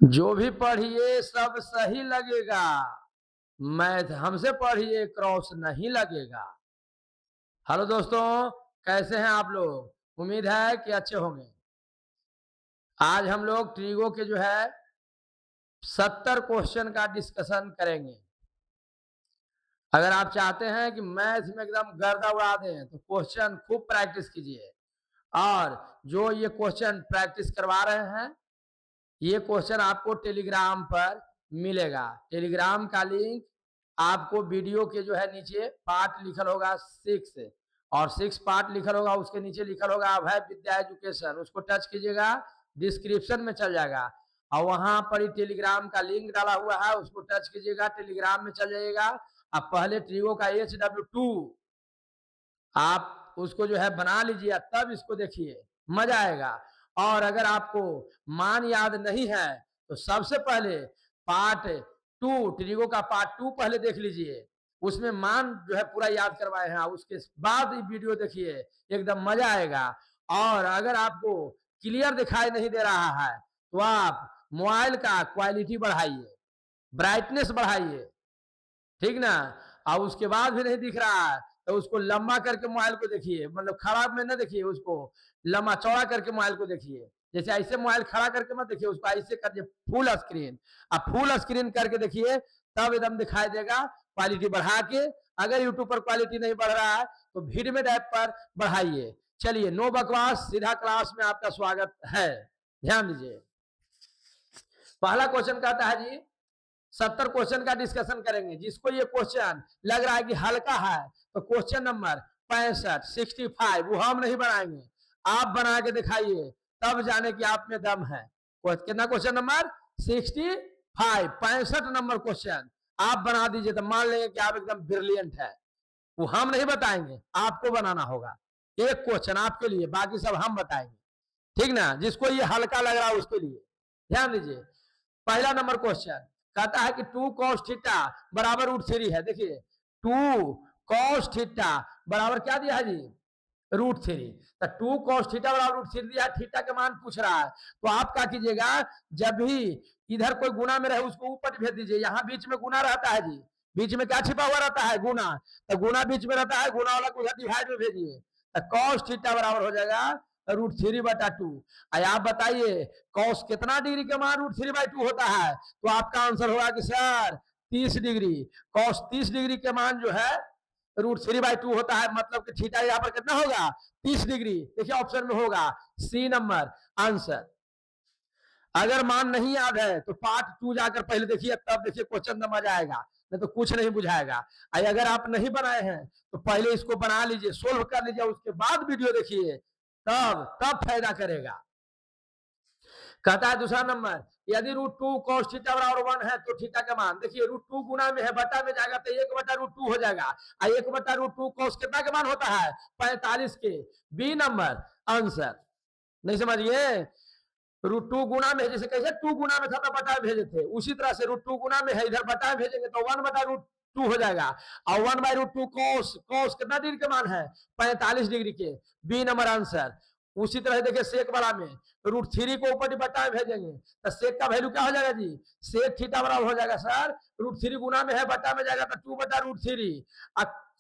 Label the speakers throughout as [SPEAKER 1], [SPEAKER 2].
[SPEAKER 1] जो भी पढ़िए सब सही लगेगा, मैथ हमसे पढ़िए क्रॉस नहीं लगेगा। हेलो दोस्तों, कैसे हैं आप लोग? उम्मीद है कि अच्छे होंगे। आज हम लोग ट्रिगो के जो है 70 क्वेश्चन का डिस्कशन करेंगे। अगर आप चाहते हैं कि मैथ में एकदम गर्दा उड़ा दें तो क्वेश्चन खूब प्रैक्टिस कीजिए। और जो ये क्वेश्चन प्रैक्टिस करवा रहे हैं, ये क्वेश्चन आपको टेलीग्राम पर मिलेगा। टेलीग्राम का लिंक आपको वीडियो के जो है नीचे पार्ट लिखल होगा 6 और 6 पार्ट लिखल होगा, उसके नीचे लिखल होगा अभय विद्या एजुकेशन, उसको टच कीजिएगा, डिस्क्रिप्शन में चल जाएगा और वहां पर ही टेलीग्राम का लिंक डाला हुआ है, उसको टच कीजिएगा, टेलीग्राम में चल जाइएगा। अब पहले ट्रिगो का HW2 आप उसको जो है बना लीजिए, तब इसको देखिए, मजा आएगा। और अगर आपको मान याद नहीं है तो सबसे पहले पार्ट 2 ट्रिगो का पार्ट 2 पहले देख लीजिए, उसमें मान जो है पूरा याद करवाए हैं, उसके बाद वीडियो देखिए, एकदम मजा आएगा। और अगर आपको क्लियर दिखाई नहीं दे रहा है तो आप मोबाइल का क्वालिटी बढ़ाइए, ब्राइटनेस बढ़ाइए, ठीक ना। और उसके बाद भी नहीं दिख रहा है तो उसको लंबा करके मोबाइल को देखिए, मतलब खड़ा में ना देखिए, उसको लंबा चौड़ा करके मोबाइल को देखिए। जैसे ऐसे मोबाइल खड़ा करके मत देखिए, उसको ऐसे करिए फुल स्क्रीन। अब फुल स्क्रीन करके देखिए, तब एकदम दिखाई देगा। क्वालिटी बढ़ा के, अगर यूट्यूब पर क्वालिटी नहीं बढ़ रहा है तो वीडियो ऐप पर बढ़ाइए। चलिए, नो बकवास, सीधा क्लास में आपका स्वागत है। ध्यान दीजिए, पहला क्वेश्चन कहता है जी, 70 क्वेश्चन का डिस्कशन करेंगे। जिसको ये क्वेश्चन लग रहा है कि हल्का है तो क्वेश्चन नंबर 65 वो हम नहीं बनाएंगे, आप बना के दिखाइए, तब जाने कि आप में दम है। कितना क्वेश्चन नंबर 65 नंबर क्वेश्चन आप बना दीजिए तो मान लेंगे कि आप एकदम ब्रिलियंट है। वो हम नहीं बताएंगे, आपको बनाना होगा। एक क्वेश्चन आपके लिए, बाकी सब हम बताएंगे, ठीक ना। जिसको ये हल्का लग रहा है उसके लिए ध्यान दीजिए। पहला नंबर क्वेश्चन कहता है कि 2 cos थीटा बराबर √3 है। देखिए, 2 cos थीटा बराबर क्या दिया है जी? √3। तो 2 cos थीटा बराबर √3 दिया है, थीटा का मान पूछ रहा है। तो आप क्या कीजिएगा, जब भी इधर कोई गुना में रहे उसको ऊपर भेज दीजिए। यहाँ बीच में गुना रहता है जी, बीच में क्या छिपा हुआ रहता है? गुना। तो गुना बीच में रहता है, गुना वाला को उधर डिवाइड में भेजिए। तो cos थीटा बराबर हो जाएगा √3/2। आप बताइए कॉस कितना डिग्री के मान √3/2 होता है? तो आपका आंसर होगा कि सर 30 डिग्री। कॉस 30 डिग्री के मान जो है √3/2 होता है, मतलब कि थीटा यहाँ पर कितना होगा? 30 डिग्री। देखिए ऑप्शन में होगा सी नंबर आंसर। अगर मान नहीं याद है तो पार्ट 2 जाकर पहले देखिए, तब देखिए क्वेश्चन समझ आएगा, नहीं तो कुछ नहीं बुझाएगा। अगर आप नहीं बनाए हैं तो पहले इसको बना लीजिए, सोल्व कर लीजिए, उसके बाद वीडियो देखिए, तब फायदा करेगा। कहता है दूसरा नंबर, यदि √2 cos थीटा बराबर 1 है तो थीटा का मान, देखिए √2 गुना में है, बटा में जाएगा तो 1/√2 हो जाएगा। 1/√2 cos कितना का मान होता है? 45 के। B number answer. नहीं समझिए, √2 गुना में, जैसे कैसे 2 गुना में था तो बटा भेजे थे, उसी तरह से √2 गुना में है, इधर बटा भेजेंगे तो 1/√2 हो जाएगा। और 1/√2 cos कितना डिग्री का मान है? 45 डिग्री के। B number answer. उसी तरह देखिए सेक वाला में √3 को ऊपर बटा में भेजेंगे तो सेक का वैल्यू क्या हो जाएगा जी? सेक थीटा बराबर हो जाएगा सर, √3 गुना में है, बटा में जाएगा तो 2/√3।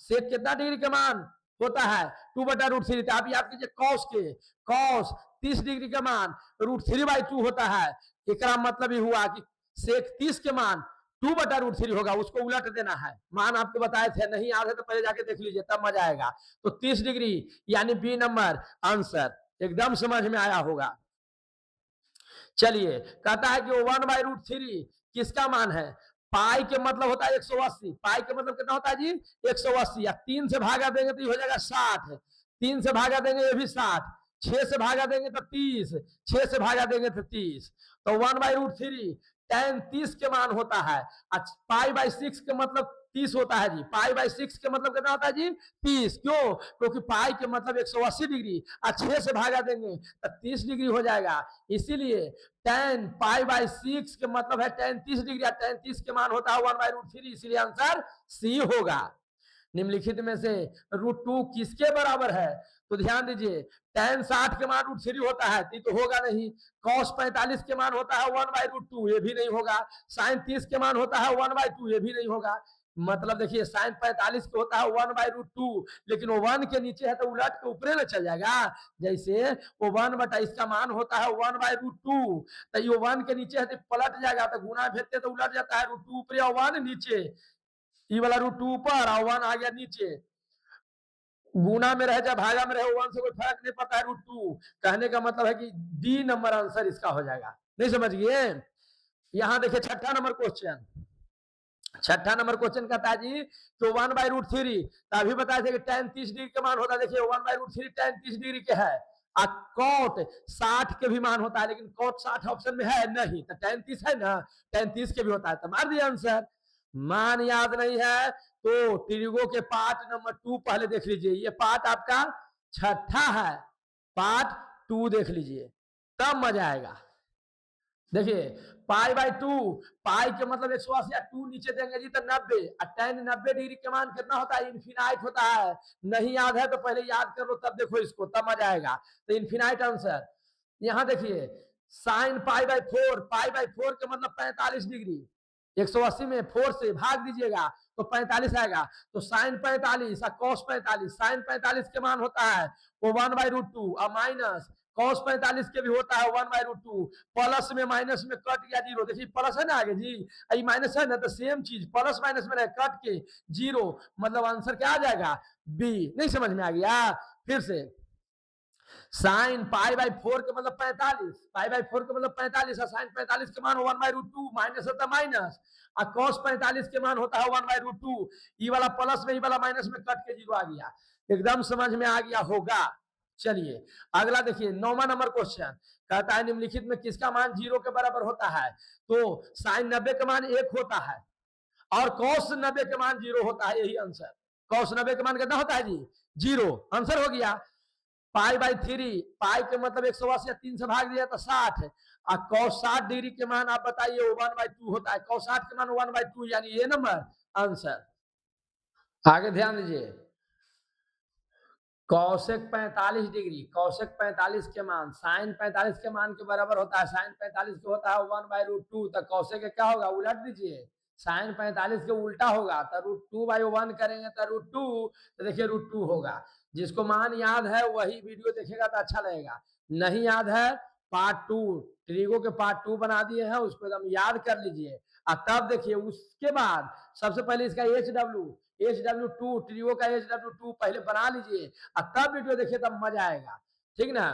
[SPEAKER 1] सेक कितना डिग्री का मान होता है? 2/√3। तो आप याद कीजिए कॉस के, कॉस 30 डिग्री का मान √3/2 होता है। एकरा मतलब ये हुआ कि सेक 30 के मान 2/√3 होगा, उसको उलट देना है। मान आपको बताए थे, नहीं याद है तो पहले जाके देख लीजिए, तब मजा आएगा। तो 30 डिग्री यानी बी नंबर आंसर। एकदम समझ में आया होगा। चलिए, कहता है कि 1/√3 किसका मान है? पाई के मतलब होता है 180। पाई के मतलब कितना होता है जी? 180। या 3 से भागा देंगे तो ये हो जाएगा 60। 3 से भागा देंगे ये भी 60। 6 से भागा देंगे तो 30। 6 से भागा देंगे तो 30। तो 1/√3 tan 30 के मान होता है। पाई/6 के मतलब 30 होता है जी। पाई/6 के मतलब कितना होता है जी? 30। क्यों? क्योंकि पाई के मतलब 180 डिग्री, 6 से भागा देंगे तो 30 डिग्री हो जाएगा। इसीलिए tan पाई/6 के मतलब है tan 30 डिग्री, tan 30 के मान होता है 1/√3, इसीलिए आंसर सी होगा। निम्नलिखित में से √2 किसके बराबर है? तो ध्यान दीजिए tan 60 के मान √3 होता है तो होगा नहीं। cos 45 के मान होता है 1/√2, ये भी नहीं होगा। sin 30 के मान होता है 1/2, ये भी नहीं होगा। मतलब देखिए sin 45 के होता है 1/√2, लेकिन वो 1 के नीचे है तो उलट के ऊपर ना चल जाएगा। जैसे वो 1 बटा इसका मान होता है 1/√2, तो ये 1 के नीचे है तो पलट जाएगा, तो गुना भेजते तो उलट जाता है, √2 ऊपर और 1 नीचे, ये वाला √2 ऊपर और 1 आ गया नीचे। गुना में रहे चाहे भागा में रहे 1 से कोई फर्क नहीं पड़ता है √2। कहने का मतलब है कि डी नंबर आंसर इसका हो जाएगा। नहीं समझ गए? यहां देखिए छठा नंबर क्वेश्चन। छठा नंबर क्वेश्चन कहता है जी तो 1/√3, तो अभी बताया था कि tan 30 डिग्री के मान होता है। देखिए 1/√3 tan 30 डिग्री के है, cot 60 के भी मान होता है, लेकिन cot 60 ऑप्शन में है नहीं, तो tan 30 है ना, tan 30 के भी होता है, तो मार दिया आंसर। मान याद नहीं है तो ट्रिगो के पार्ट नंबर 2 पहले देख लीजिए, ये पार्ट आपका छठा है, पार्ट 2 देख लीजिए तब मजा आएगा। देखिए π/2, पाई के मतलब 180, 2 नीचे देंगे जी तो 90, tan 90 डिग्री के मान कितना होता है, इनफिनाइट होता है। नहीं याद है तो पहले याद कर लो तब देखो इसको, तब मजा आएगा। तो इनफिनाइट आंसर। यहां देखिए sin π/4, π/4 के मतलब 45 डिग्री, 180 में 4 से भाग दीजिएगा तो 45 आएगा। तो sin 45 और cos 45, sin 45 के मान होता है वो 1/√2 और माइनस cos 45 के भी होता है 1/√2, प्लस में माइनस में कट गया 0। देखिए प्लस है ना आगे जी, ये माइनस है ना, तो सेम चीज प्लस माइनस में रहे कट के 0, मतलब आंसर क्या आ जाएगा बी। नहीं समझ में आ गया? फिर से साइन π/4 के मतलब 45, π/4 के मतलब 45 और साइन 45 के मान 1/√2, माइनस होता है माइनस, और cos 45 के मान होता है 1/√2, ये वाला प्लस में ये वाला माइनस में कट के 0 आ गया। एकदम समझ में आ गया होगा। चलिए अगला देखिए 9वां नंबर क्वेश्चन कहता है निम्नलिखित में किसका मान 0 के बराबर होता है। तो साइन 90 का मान 1 होता है और cos 90 के मान 0 होता है, यही आंसर। cos 90 के मान कितना होता है जी 0, आंसर हो गया। π/3, पाई के मतलब 180, 3 से भाग दिया तो 60, और cos 60 डिग्री के मान आप बताइए 1/2 होता है, cos 60 के मान 1/2, यानी ये नंबर आंसर। आगे ध्यान दीजिए कौशिक 45 डिग्री, कौशिक 45 के मान साइन 45 के मान के बराबर होता है, साइन 45 के होता है 1/√2, तो कौशिक का क्या होगा उलट दीजिए, साइन 45 के उल्टा होगा तो √2/1 करेंगे तो √2, तो देखिए √2 होगा। जिसको मान याद है वही वीडियो देखेगा तो अच्छा लगेगा, नहीं याद है पार्ट 2 ट्रिगो के पार्ट 2 बना दिए हैं, उसको एकदम याद कर लीजिए। और तब देखिए उसके बाद सबसे पहले इसका HW2 ट्रिगो का HW2 पहले बना लीजिए और तब वीडियो देखिए तब मजा आएगा, ठीक ना।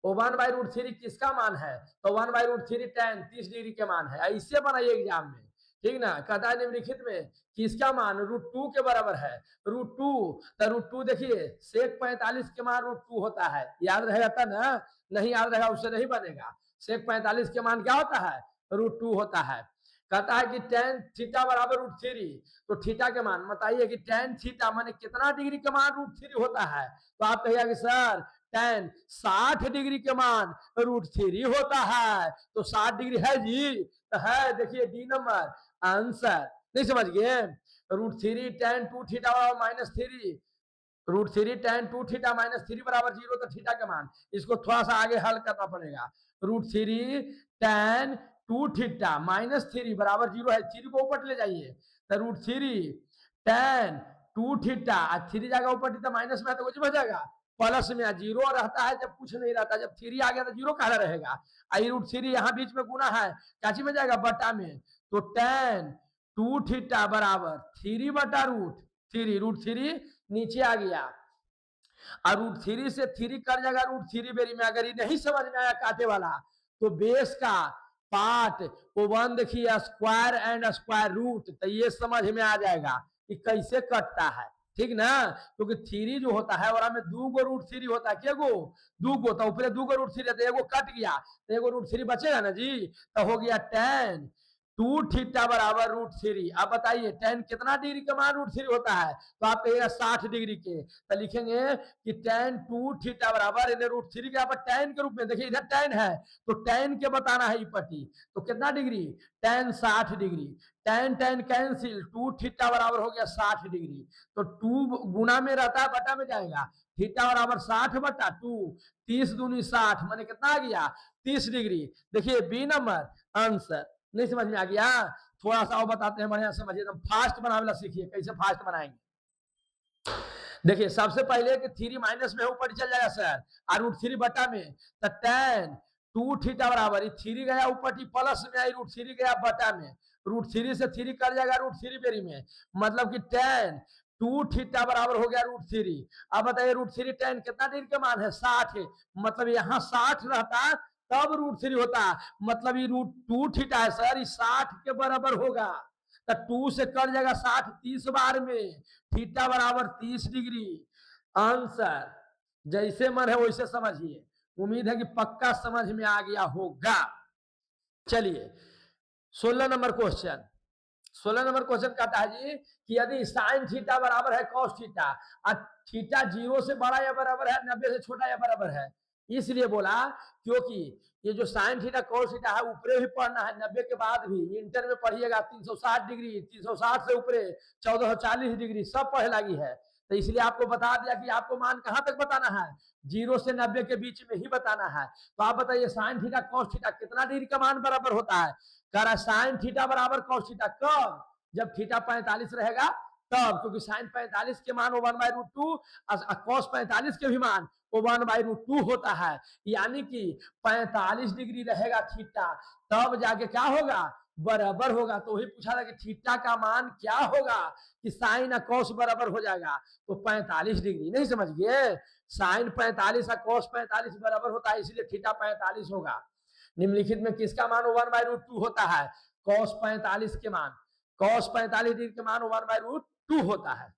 [SPEAKER 1] वो 1/√3 किसका मान है, तो 1/√3 tan 30 डिग्री के मान है, ऐसे बनाइए एग्जाम में, ठीक ना। कहता है निम्नलिखित में किसका मान √2 के बराबर है, √2, तो √2 देखिए sec 45 के मान √2 होता है, याद रहेगा तब ना, नहीं याद रहेगा उससे नहीं बनेगा। sec 45 के मान क्या होता है √2 होता है। कहता है कि tan थीटा बराबर √3, तो थीटा के मान बताइए कि tan थीटा माने कितना डिग्री के मान √3 होता है, तो आप कहिएगा कि सर tan 60 डिग्री के मान √3 होता है, तो 60 डिग्री है जी, तो है देखिए डी नंबर आंसर। नहीं समझ गए? √3 tan 2 थीटा बराबर -3, √3 tan 2 थीटा -3 बराबर 0, तो थीटा का मान इसको थोड़ा सा आगे हल करना पड़ेगा। √3 tan 2 थीटा -3 बराबर 0 है, 3 को ऊपर ले जाइए तो √3 tan 2 थीटा, 3 जाएगा ऊपर तो माइनस में है तो कुछ बचेगा प्लस में, 0 रहता है जब कुछ नहीं रहता, जब 3 आ गया तो 0 कहाँ रहेगा। √3 यहाँ बीच में गुना है, काची में जाएगा बटा में, तो tan 2 थीटा बराबर 3/√3, √3 नीचे आ गया और √3 से 3 कर जाएगा √3 बेरी में। अगर ये नहीं समझ में आया काटे वाला तो बेस का पार्ट वो 1 देखिए स्क्वायर एंड स्क्वायर रूट, तो ये समझ में आ जाएगा कि कैसे कटता है, ठीक ना। क्योंकि 3 जो होता है और में 2 गो √3 होता है, क्या गो 2 गो, तो ऊपर 2 गो √3 रहता है, एगो कट गया तो एगो √3 बचेगा ना जी, तो हो गया tan 2 थीटा बराबर √3। अब बताइए tan कितना डिग्री का मान √3 होता है, तो आप कहिएगा 60 डिग्री के, तो लिखेंगे कि tan 2 थीटा बराबर √3 के यहाँ tan के रूप में, देखिए इधर tan है तो tan के बताना है पट्टी, तो कितना degree tan 60 degree, tan tan cancel, 2 theta बराबर हो गया 60 डिग्री, तो 2 गुना में रहता है बटा में जाएगा, थीटा बराबर 60/2, 30 दूनी 60 माने कितना आ गया 30 डिग्री। देखिए बी नंबर आंसर। नहीं समझ में आ गया? थोड़ा सा और बताते हैं, बढ़िया समझिए, एकदम फास्ट बनाने सीखिए कैसे फास्ट बनाएंगे। देखिए सबसे पहले कि 3 माइनस में ऊपर चल जाएगा सर, और √3 बटा में, तो tan 2 थीटा बराबर 3 गया ऊपर, प्लस में आई √3 गया बटा में, √3 से 3 कर जाएगा √3 बेरी में, मतलब कि tan 2 थीटा बराबर हो गया √3। अब बताइए √3 tan कितना डिग्री का मान है 60 है, मतलब यहाँ 60 रहता तब √3 होता, मतलब ये √2 थीटा है सर, 60 के बराबर होगा, तो 2 से कट जाएगा 60 30 बार में, थीटा बराबर 30 डिग्री। आंसर जैसे मन है वैसे समझिए, उम्मीद है कि पक्का समझ में आ गया होगा। चलिए 16 नंबर क्वेश्चन, 16 नंबर क्वेश्चन कहता है जी कि यदि साइन थीटा बराबर है कॉस थीटा, और थीटा 0 से बड़ा या बराबर है 90 से छोटा या बराबर है, इसलिए बोला क्योंकि ये जो साइन थीटा कॉस थीटा है ऊपरे भी पढ़ना है, 90 के बाद भी इंटर में पढ़िएगा 360 डिग्री, 360 से ऊपरे 1440 डिग्री सब पढ़े लगी है, तो इसलिए आपको बता दिया कि आपको मान कहां तक बताना है, 0 से 90 के बीच में ही बताना है। तो आप बताइए साइन थीटा कॉस थीटा कितना डिग्री का मान बराबर होता है, कह रहा साइन थीटा बराबर कॉस थीटा कब, जब थीटा 45 रहेगा तब, क्योंकि साइन 45 के मान 1/√2 और कॉस 45 के भी मान 1/√2 होता है, यानी कि 45 डिग्री रहेगा थीटा तब जाके क्या होगा बराबर होगा। तो वही पूछा था कि थीटा का मान क्या होगा कि साइन और कॉस बराबर हो जाएगा, तो 45 डिग्री। नहीं समझ गए, साइन 45 और कॉस 45 बराबर होता है, इसलिए थीटा 45 होगा। निम्नलिखित में किसका मान 1/√2 होता है, कॉस 45 के मान, कॉस 45 डिग्री के मान 1/√2 होता है।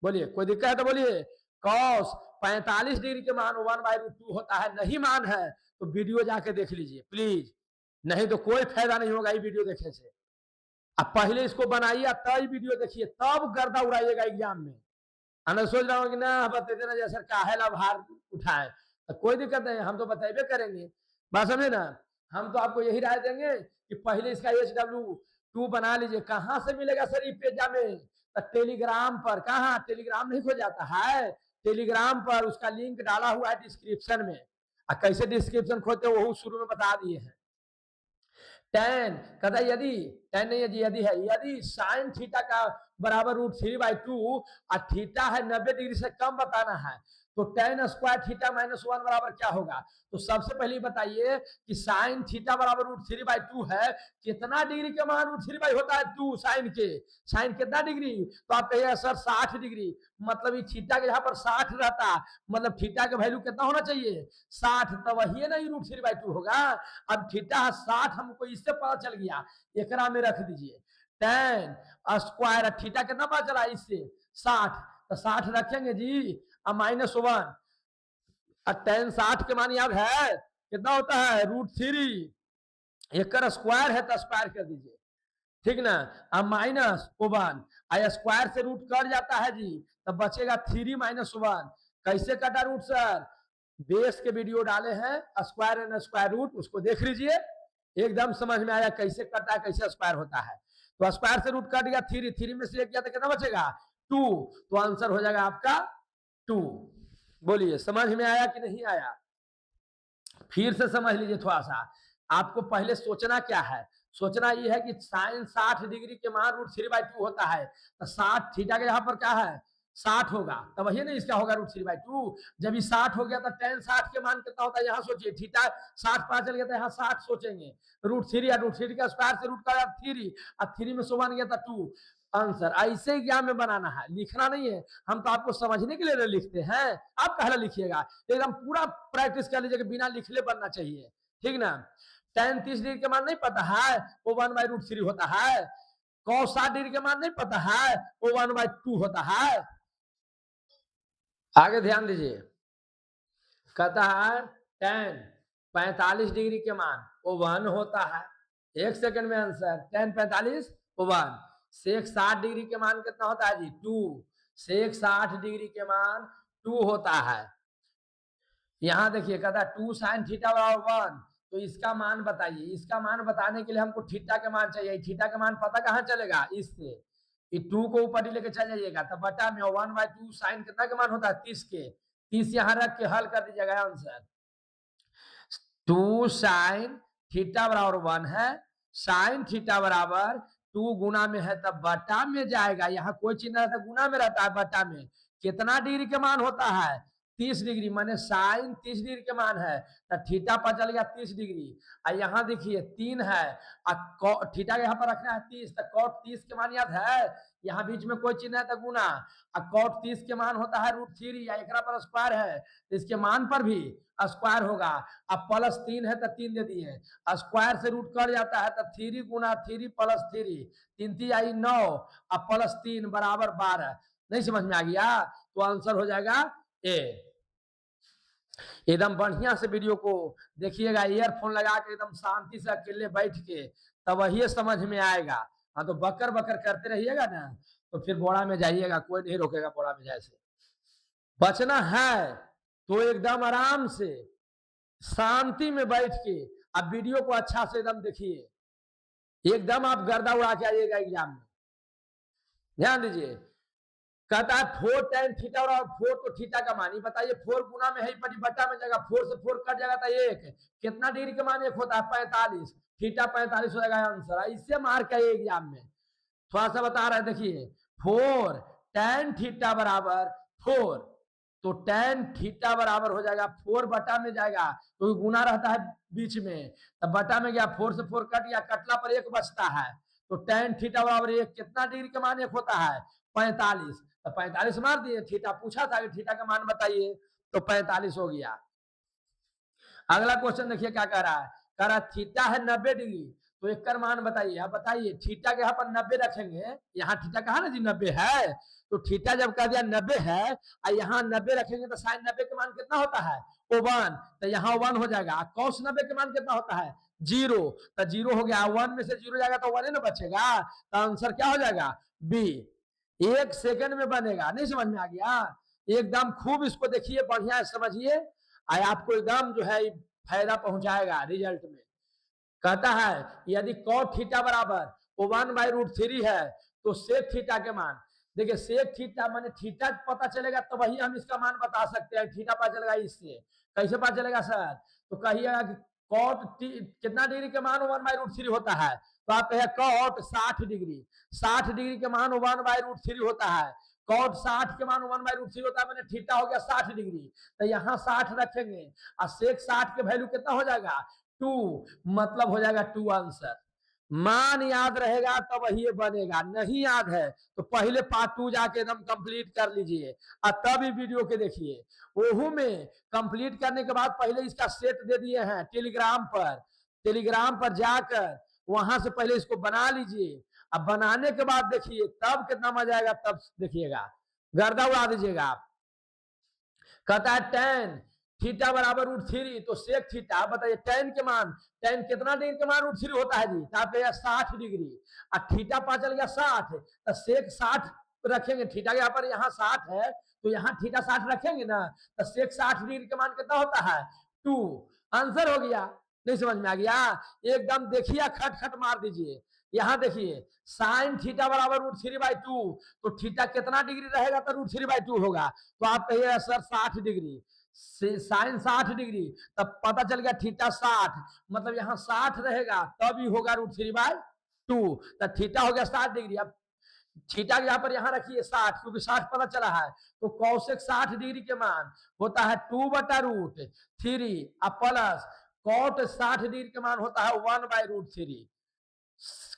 [SPEAKER 1] बोलिए कोई दिक्कत है तो बोलिए, कॉस 45 डिग्री के मान 1/√2 होता है। नहीं मान है तो वीडियो जाके देख लीजिए प्लीज, नहीं तो कोई फायदा नहीं होगा ये वीडियो देखने से। अब पहले इसको बनाइए तब वीडियो देखिए, तब गर्दा उड़ाइएगा एग्जाम में। मैं सोच रहा हूँ कि ना बता देना जैसे काहे ला भार उठाए, तो कोई दिक्कत नहीं, हम तो बताइए करेंगे, बात समझे ना। हम तो आपको यही राय देंगे कि पहले इसका HW2 बना लीजिए। कहाँ से मिलेगा सर ये पेजा में, तो टेलीग्राम पर। कहाँ टेलीग्राम नहीं खो जाता है, टेलीग्राम पर उसका लिंक डाला हुआ है डिस्क्रिप्शन में। कैसे डिस्क्रिप्शन खोलते वो शुरू में बता दिए हैं। tan कहता है यदि, tan नहीं है जी, यदि है, यदि साइन थीटा का बराबर √3/2 और थीटा है 90 डिग्री से कम बताना है, तो tan स्क्वायर थीटा -1 बराबर क्या होगा। तो सबसे पहले बताइए कि साइन थीटा बराबर √3/2 है, कितना डिग्री के मान √3 होता है 2 साइन के, साइन कितना डिग्री, तो आप कहिएगा सर 60 डिग्री, मतलब थीटा के यहाँ पर 60 रहता, मतलब थीटा का वैल्यू कितना होना चाहिए 60, तो वही ना √3/2 होगा। अब थीटा 60 हमको इससे पता चल गया, एकरा में रख दीजिए tan स्क्वायर, थीटा कितना पता चला इससे 60, तो 60 रखेंगे जी, अब -1, और tan 60 के मान याद है कितना होता है √3, एक स्क्वायर है तो स्क्वायर कर दीजिए, ठीक ना। अब -1 आई स्क्वायर से रूट कट जाता है जी, तब बचेगा 3 -1, कैसे कटा रूट सर, बेस के वीडियो डाले हैं स्क्वायर एंड स्क्वायर रूट, उसको देख लीजिए, एकदम समझ में आया कैसे कटा है कैसे स्क्वायर होता है। तो स्क्वायर से रूट कट गया 3, 3 में से एक गया तो कितना बचेगा 2, तो आंसर हो जाएगा आपका 2। बोलिए समझ में आया कि नहीं आया, फिर से समझ लीजिए थोड़ा सा। आपको पहले सोचना क्या है, सोचना ये है कि साइन 60 डिग्री के मान √3/2 होता है, तो 60 थीटा के यहाँ पर क्या है 60 होगा, तब वही नहीं इसका होगा √3/2। जब ये 60 हो गया तो tan 60 के मान कितना होता है, यहाँ सोचिए थीटा 60 पता चल गया तो यहाँ 60 सोचेंगे, √3 या √3 का स्क्वायर से रूट का 3, और 3 में से 1 गया था 2। आंसर ऐसे एग्जाम में बनाना है, लिखना नहीं है, हम तो आपको समझने के लिए लिखते हैं, आप कहला लिखिएगा, एकदम पूरा प्रैक्टिस कर लीजिए कि बिना लिखले बनना चाहिए, ठीक ना। tan 30 डिग्री के मान नहीं पता है, वो 1/√3 होता है, cos 60 डिग्री के मान नहीं पता है, वो 1/2 होता है। आगे ध्यान दीजिए, कहता है tan 45 डिग्री के मान वो 1 होता है, एक सेकंड में आंसर, tan 45 वो 1, sec 60 डिग्री के मान कितना होता है जी 2, sec 60 डिग्री के मान 2 होता है। यहाँ देखिए कहता है 2 sin थीटा बराबर 1, तो इसका मान बताइए, इसका मान बताने के लिए हमको थीटा का मान चाहिए, थीटा का मान पता कहाँ चलेगा इससे, 2 को ऊपर ही लेके चल जाइएगा, तब बटा में 1/2 साइन कितना का मान होता है 30 के, 30 यहां रख के हल कर दीजिएगा आंसर। 2 साइन थीटा बराबर 1 है, साइन थीटा बराबर 2 गुना में है तब बटा में जाएगा। यहाँ कोई चिन्ह रहता है गुना में रहता है, बटा में कितना डिग्री के मान होता है 30 डिग्री, माने साइन 30 डिग्री के मान है तो थीटा पर चल गया 30 डिग्री। और यहाँ देखिए 3 है और थीटा यहाँ पर रखना है 30, तो कॉट 30 के मान याद है, यहाँ बीच में कोई चिन्ह है तो गुना, और कॉट 30 के मान होता है √3 या एक पर स्क्वायर है तो इसके मान पर भी स्क्वायर होगा। अब +3 है तो 3 दे दिए, स्क्वायर से रूट कट जाता है तो 3 गुना 3 + 3, 3 3 आई 9, अब +3 बराबर 12। नहीं समझ में आ गया तो आंसर हो जाएगा ए। एकदम बढ़िया से वीडियो को देखिएगा, ईयरफोन लगा के एकदम शांति से अकेले बैठ के, तब वही समझ में आएगा। हाँ तो बकर बकर करते रहिएगा ना तो फिर बोड़ा में जाइएगा, कोई नहीं रोकेगा बोड़ा में जाए से। बचना है तो एकदम आराम से शांति में बैठ के आप वीडियो को अच्छा से एकदम देखिए, एकदम आप गर्दा उड़ा के आइएगा एग्जाम में। ध्यान दीजिए, कहता है 4 tan थीटा और 4 तो थीटा का मान ही बताइए, 4 गुना में है बटा में जाएगा, 4 से 4 कट जाएगा तो 1, कितना डिग्री का मान 1 होता है 45, थीटा 45 हो जाएगा आंसर। इससे मार्क है एग्जाम में। थोड़ा सा बता रहे हैं देखिए, 4 tan थीटा बराबर 4, तो tan थीटा बराबर हो जाएगा 4 बटा में जाएगा, तो गुना रहता है बीच में, तब बटा में गया 4 से 4 कट गया, कटला पर 1 बचता है, तो tan थीटा बराबर 1, कितना डिग्री का मान 1 होता है 45, तो 45 मार दिए। थीटा पूछा था कि थीटा का मान बताइए, तो 45 हो गया। अगला क्वेश्चन देखिए क्या कह रहा है, कह रहा है थीटा है 90 डिग्री, तो एक कर मान बताइए। अब बताइए थीटा के यहाँ पर 90 रखेंगे, यहाँ थीटा कहा ना जी 90 है, तो थीटा जब कह दिया 90 है और यहाँ 90 रखेंगे तो साइन 90 के मान कितना होता है 1, तो यहाँ 1 हो जाएगा। कॉस 90 के मान कितना होता है 0, तो 0 हो गया, 1 में से 0 जाएगा तो 1 ही ना बचेगा, तो आंसर क्या हो जाएगा बी। 1 सेकंड में बनेगा। नहीं समझ में आ गया, एकदम खूब इसको देखिए, बढ़िया समझिए, आपको एकदम जो है फायदा पहुंचाएगा रिजल्ट में। कहता है यदि cot थीटा बराबर 1/√3 है तो सेक थीटा के मान, देखिए सेक थीटा माने थीटा पता चलेगा तो वही हम इसका मान बता सकते हैं, थीटा पता चलेगा इससे। कैसे पता चलेगा सर, तो कहिएगा कि cot कितना डिग्री के मान 1/√3 होता है, तो आप कहिए cot 60 डिग्री, 60 डिग्री के मान 1/√3 होता है, cot 60 के मान 1/√3 होता है, मैंने थीटा हो गया 60 डिग्री, तो यहाँ 60 रखेंगे और सेक 60 के वैल्यू कितना हो जाएगा 2, मतलब हो जाएगा 2 आंसर। मान याद रहेगा तब वही बनेगा, नहीं याद है तो पहले पार्ट 2 जाके एकदम कंप्लीट कर लीजिए और तब ही वीडियो के देखिए। ओहू में कंप्लीट करने के बाद पहले इसका सेट दे दिए हैं टेलीग्राम पर जाकर वहां से पहले इसको बना लीजिए। अब बनाने के बाद देखिए तब कितना मजा आएगा, तब देखिएगा, गर्दा उड़ा दीजिएगा आप। कहता है tan थीटा बराबर √3, तो सेक थीटा बताइए tan के मान, tan कितना डिग्री के मान √3 होता है जी, तो आप 60 डिग्री, और थीटा पा चल गया 60, तो सेक 60 रखेंगे, थीटा यहाँ पर यहाँ 60 है तो यहाँ थीटा 60 रखेंगे ना, तो सेक 60 डिग्री के मान कितना होता है 2, आंसर हो गया। नहीं समझ में आ गया, एकदम देखिए खट खट मार दीजिए। यहाँ देखिए साइन थीटा बराबर √3/2, तो थीटा कितना डिग्री रहेगा तो √3/2 होगा, तो आप कहिए सर 60 डिग्री, साइन 60 डिग्री, तब पता चल गया थीटा 60, मतलब यहाँ 60 रहेगा तब ही होगा √3/2, तो थीटा हो गया 60 डिग्री। अब थीटा यहाँ पर यहाँ रखिए 60, क्योंकि 60 पता चला है, तो कौशिक 60 डिग्री के मान होता है 2/√3 प्लस कॉट 60 डिग्री के मान होता है 1/√3,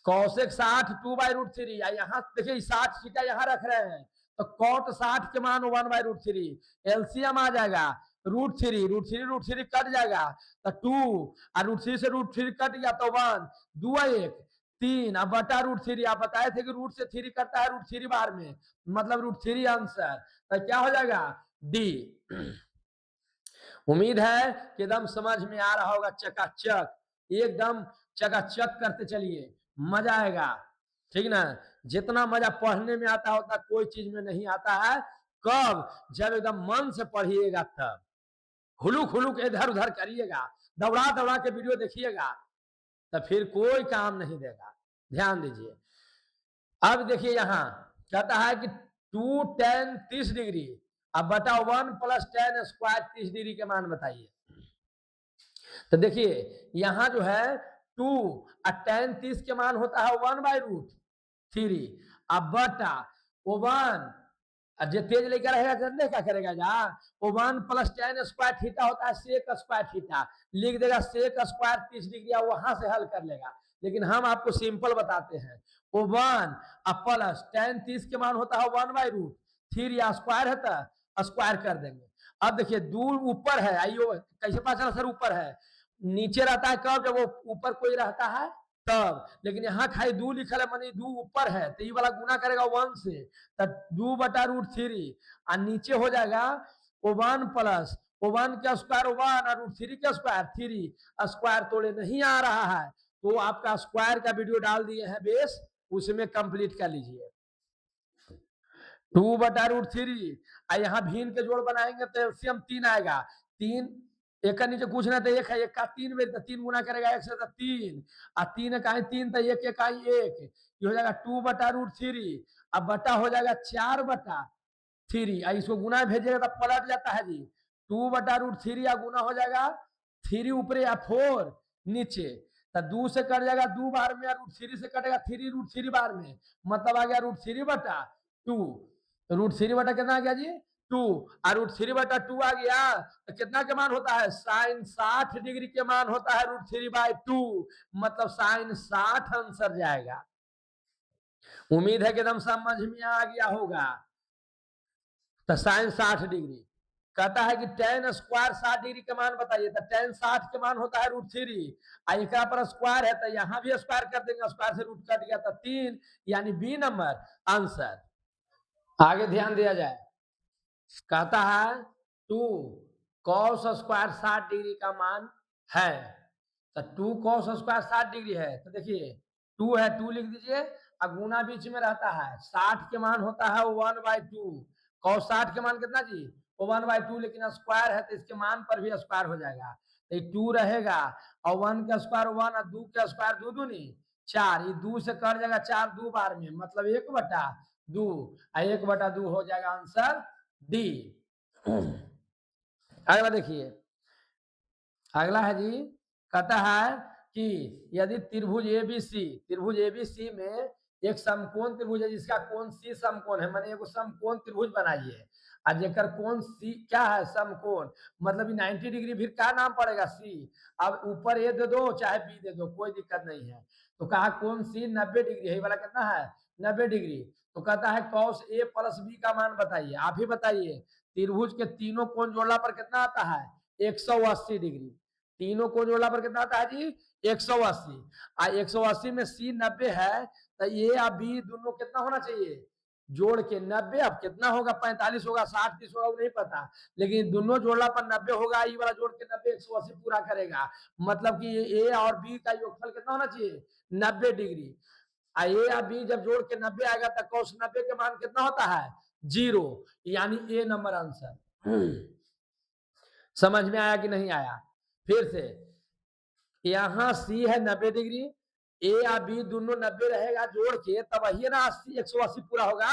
[SPEAKER 1] कौशिक 60 2/√3, यहाँ देखिए 60 थीटा यहाँ रख रहे हैं, तो कॉट 60 के मान 1/√3, एलसीएम आ जाएगा √3 कट जाएगा तो 2, और √3 से √3 कट गया तो 1, 2 1 3, अब बटा √3, आप बताए थे कि रूट से 3 करता है √3 बार में, मतलब √3 आंसर, तो क्या हो जाएगा डी। उम्मीद है कि एकदम समझ में आ रहा होगा, चकाचक एकदम चकाचक करते चलिए, मजा आएगा, ठीक ना। जितना मजा पढ़ने में आता होता कोई चीज में नहीं आता है, कब जब एकदम मन से पढ़िएगा, तब हुलुक हुलुक इधर उधर करिएगा, दौड़ा दौड़ा के वीडियो देखिएगा, तो फिर कोई काम नहीं देगा। ध्यान दीजिए, अब देखिए यहाँ कहता है कि 2 tan 30 डिग्री अब बटा 1 प्लस टेन स्क्वायर 30 डिग्री के मान बताइए। तो देखिए यहां जो है 2 और टेन 30 के मान होता है 1/√3। अब बटा 1 जो तेज लेकर रहेगा करने क्या करेगा जा 1 प्लस टेन स्क्वायर थीटा होता है सेक स्क्वायर थीटा, लिख देगा सेक स्क्वायर 30 डिग्री, वहां से हल कर लेगा। लेकिन हम आपको सिंपल बताते हैं 1 प्लस टेन 30 के मान होता है 1/√3 या स्क्वायर है तो स्क्वायर कर देंगे। अब देखिए दूर ऊपर है, आइयो कैसे पता चला सर ऊपर है, नीचे रहता है कब जब वो ऊपर कोई रहता है तब, लेकिन यहाँ खाली 2 लिखल है मानी 2 ऊपर है तो ये वाला गुना करेगा 1 से, तो 2/√3 और नीचे हो जाएगा 1 प्लस 1 का स्क्वायर 1 और √3 का स्क्वायर 3, स्क्वायर तोड़े नहीं आ रहा है तो आपका स्क्वायर का वीडियो डाल दिए हैं बेस, उसमें कंप्लीट कर लीजिए। 2/√3 यहाँ भिन्न के जोड़ बनाएंगे तो एलसीएम 3 आएगा, 3 एक का नीचे कुछ ना तो एक है, एक का 3 में तो 3 गुना करेगा 1 से तो 3 और 3 इकाई 3 तो 1 इकाई 1, ये हो जाएगा 2/√3। अब बटा हो जाएगा 4/3, इसको गुना भेजेगा तो पलट जाता है जी 2/√3 या गुना हो जाएगा 3 ऊपर या 4 नीचे, तो 2 से कट जाएगा 2 बार में, √3 से कटेगा 3 √3 बार में, मतलब आ गया √3/2। √3 बटा कितना आ गया जी 2, और √3/2 आ गया तो कितना के मान होता है साइन 60 डिग्री के मान होता है √3/2, मतलब साइन 60 आंसर जाएगा। उम्मीद है कि एकदम समझ में आ गया होगा। तो साइन 60 डिग्री कहता है कि टेन स्क्वायर 60 डिग्री के मान बताइए, तो टेन 60 के मान होता है √3, एक पर स्क्वायर है तो यहाँ भी स्क्वायर कर देंगे, स्क्वायर से रूट कट गया तो 3, यानी बी नंबर आंसर। आगे ध्यान दिया जाए, कहता है 2 cos स्क्वायर 60 डिग्री का मान है, तो 2 cos स्क्वायर 60 डिग्री है, तो देखिए 2 है 2 लिख दीजिए, गुना बीच में रहता है, 60 के मान होता है 1/2, cos 60 के मान कितना जी 1/2, लेकिन स्क्वायर है तो इसके मान पर भी स्क्वायर हो जाएगा, तो 2 रहेगा और 1 का स्क्वायर 1 और 2 का स्क्वायर 2 दूनी 4, ये 2 से कट जाएगा 4 2 बार में, मतलब 1/2, 1/2 हो जाएगा आंसर डी। अगला देखिए, अगला है जी, कहता है कि यदि त्रिभुज एबीसी में एक समकोण त्रिभुज है जिसका कोण सी समकोण है, माने एगो समकोण त्रिभुज बनाइए, और जेकर कोण सी क्या है समकोण, मतलब 90 डिग्री भी क्या नाम पड़ेगा सी, अब ऊपर ए दे दो चाहे बी दे दो कोई दिक्कत नहीं है, तो कहा कोण सी 90 डिग्री है, वाला कितना है 90 डिग्री, तो कहता है cos ए प्लस बी का मान बताइए, आप ही बताइए। त्रिभुज के तीनों कोण जोड़ना पर कितना आता है 180 डिग्री, तीनों को जोड़ना पर कितना आता है जी 180, 180 में सी 90 है तो ए या बी दोनों कितना होना चाहिए जोड़ के 90, अब कितना होगा 45 होगा 60 30 होगा नहीं पता, लेकिन दोनों जोड़ना पर 90 होगा, ये वाला जोड़ के 90 180 पूरा करेगा, मतलब कि ए और बी का योगफल कितना होना चाहिए 90 डिग्री, ए या बी जब जोड़ के 90 आएगा तो cos 90 के मान कितना होता है 0, यानी ए नंबर आंसर। समझ में आया कि नहीं आया, फिर से यहां सी है 90 डिग्री, ए या बी दोनों 90 रहेगा जोड़ के, तब वही ना 80 180 पूरा होगा,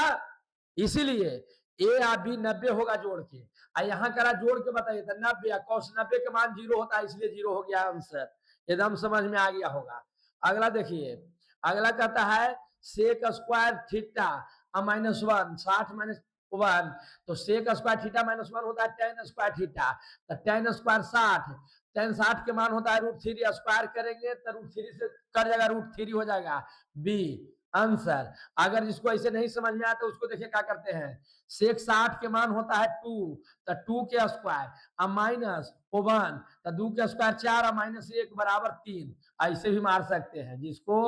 [SPEAKER 1] इसीलिए ए या बी 90 होगा जोड़ के, यहाँ करा जोड़ के बताइए तो 90 cos 90 के मान 0 होता है, इसलिए 0 हो गया आंसर, एकदम समझ में आ गया होगा। अगला देखिए, अगला कहता है सेक स्क्वायर थीटा -1 60 - 1, तो सेक स्क्वायर थीटा -1 होता है टेन स्क्वायर थीटा, तो टेन स्क्वायर 60, टेन 60 के मान होता है √3, स्क्वायर करेंगे तो √3 से कर जाएगा √3 हो जाएगा बी आंसर। अगर जिसको ऐसे नहीं समझ में आता तो उसको देखिए क्या करते हैं, सेक 60 के मान होता है 2, तो 2 के स्क्वायर -1, तो 2 के स्क्वायर 4 और -1 बराबर 3, ऐसे भी मार सकते हैं, जिसको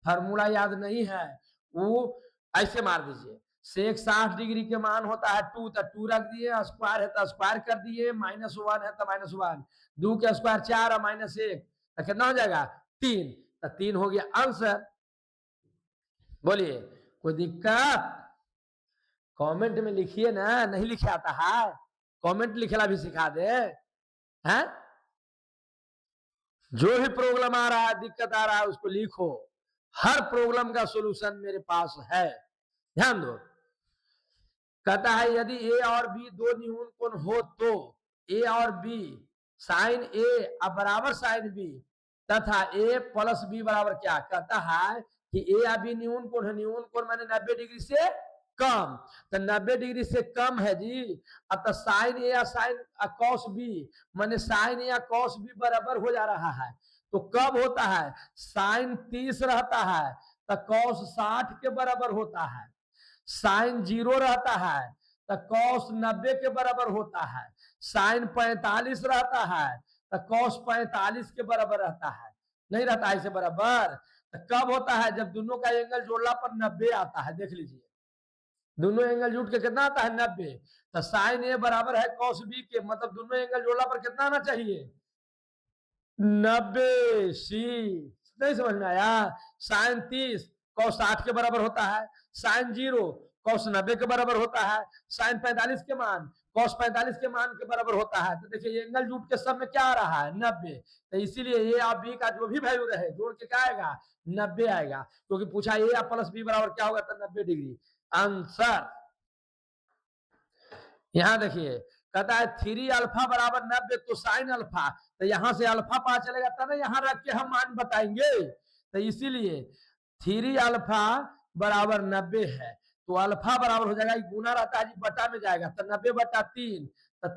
[SPEAKER 1] फॉर्मूला याद नहीं है वो ऐसे मार दीजिए। सेक 60 डिग्री के मान होता है 2, तो 2 रख दिए, स्क्वायर है तो स्क्वायर कर दिए, -1 है तो -1, 2 के स्क्वायर 4 और -1 तो कितना हो जाएगा 3, तो 3 हो गया आंसर। बोलिए कोई दिक्कत, कमेंट में लिखिए ना, नहीं लिखे आता है कमेंट लिखना भी सिखा दे हैं, जो भी प्रॉब्लम आ रहा है दिक्कत आ रहा है उसको लिखो, हर प्रॉब्लम का सॉल्यूशन मेरे पास है, ध्यान दो। कहता है यदि ए और बी दो न्यून कोण हो तो ए और बी साइन ए बराबर साइन बी तथा ए प्लस बी बराबर क्या, कहता है कि ए या बी न्यून कोण है, न्यून कोण माने 90 डिग्री से कम, तो 90 डिग्री से कम है जी। अब तो साइन ए या साइन कॉस बी माने साइन ए या कॉस बी बराबर हो जा रहा है, तो कब होता है, साइन 30 रहता है तो कॉस 60 के बराबर होता है, साइन 0 रहता है तो कॉस 90 के बराबर होता है, साइन 45 रहता है तो कॉस 45 के बराबर रहता है, नहीं रहता है इसे बराबर। तो कब होता है, जब दोनों का एंगल जोड़ला पर 90 आता है, देख लीजिए दोनों एंगल जुट के कितना आता है 90, तो साइन ए बराबर है कॉस बी के, मतलब दोनों एंगल जोड़ला पर कितना आना चाहिए 90 सी, नहीं समझ में आया। साइन 30 कॉस 60 के बराबर होता है, साइन 0 कॉस 90 के बराबर होता है, साइन 45 के मान कॉस 45 के मान के बराबर होता है। तो देखिए एंगल जूट के सब में क्या आ रहा है 90, तो इसीलिए ए और बी का जो भी वैल्यू रहे जोड़ के क्या आएगा 90 आएगा, क्योंकि तो पूछा ए प्लस बी बराबर क्या होगा, तो 90 डिग्री आंसर। यहां देखिए कहता है 3 अल्फा बराबर 90, तो साइन अल्फा, तो यहां से अल्फा पता चलेगा तब यहां रख के हम मान बताएंगे, तो इसीलिए 3 अल्फा बराबर 90 है, तो अल्फा बराबर हो जाएगा, गुना रहता है जी बटा में जाएगा, तो 90/3 तो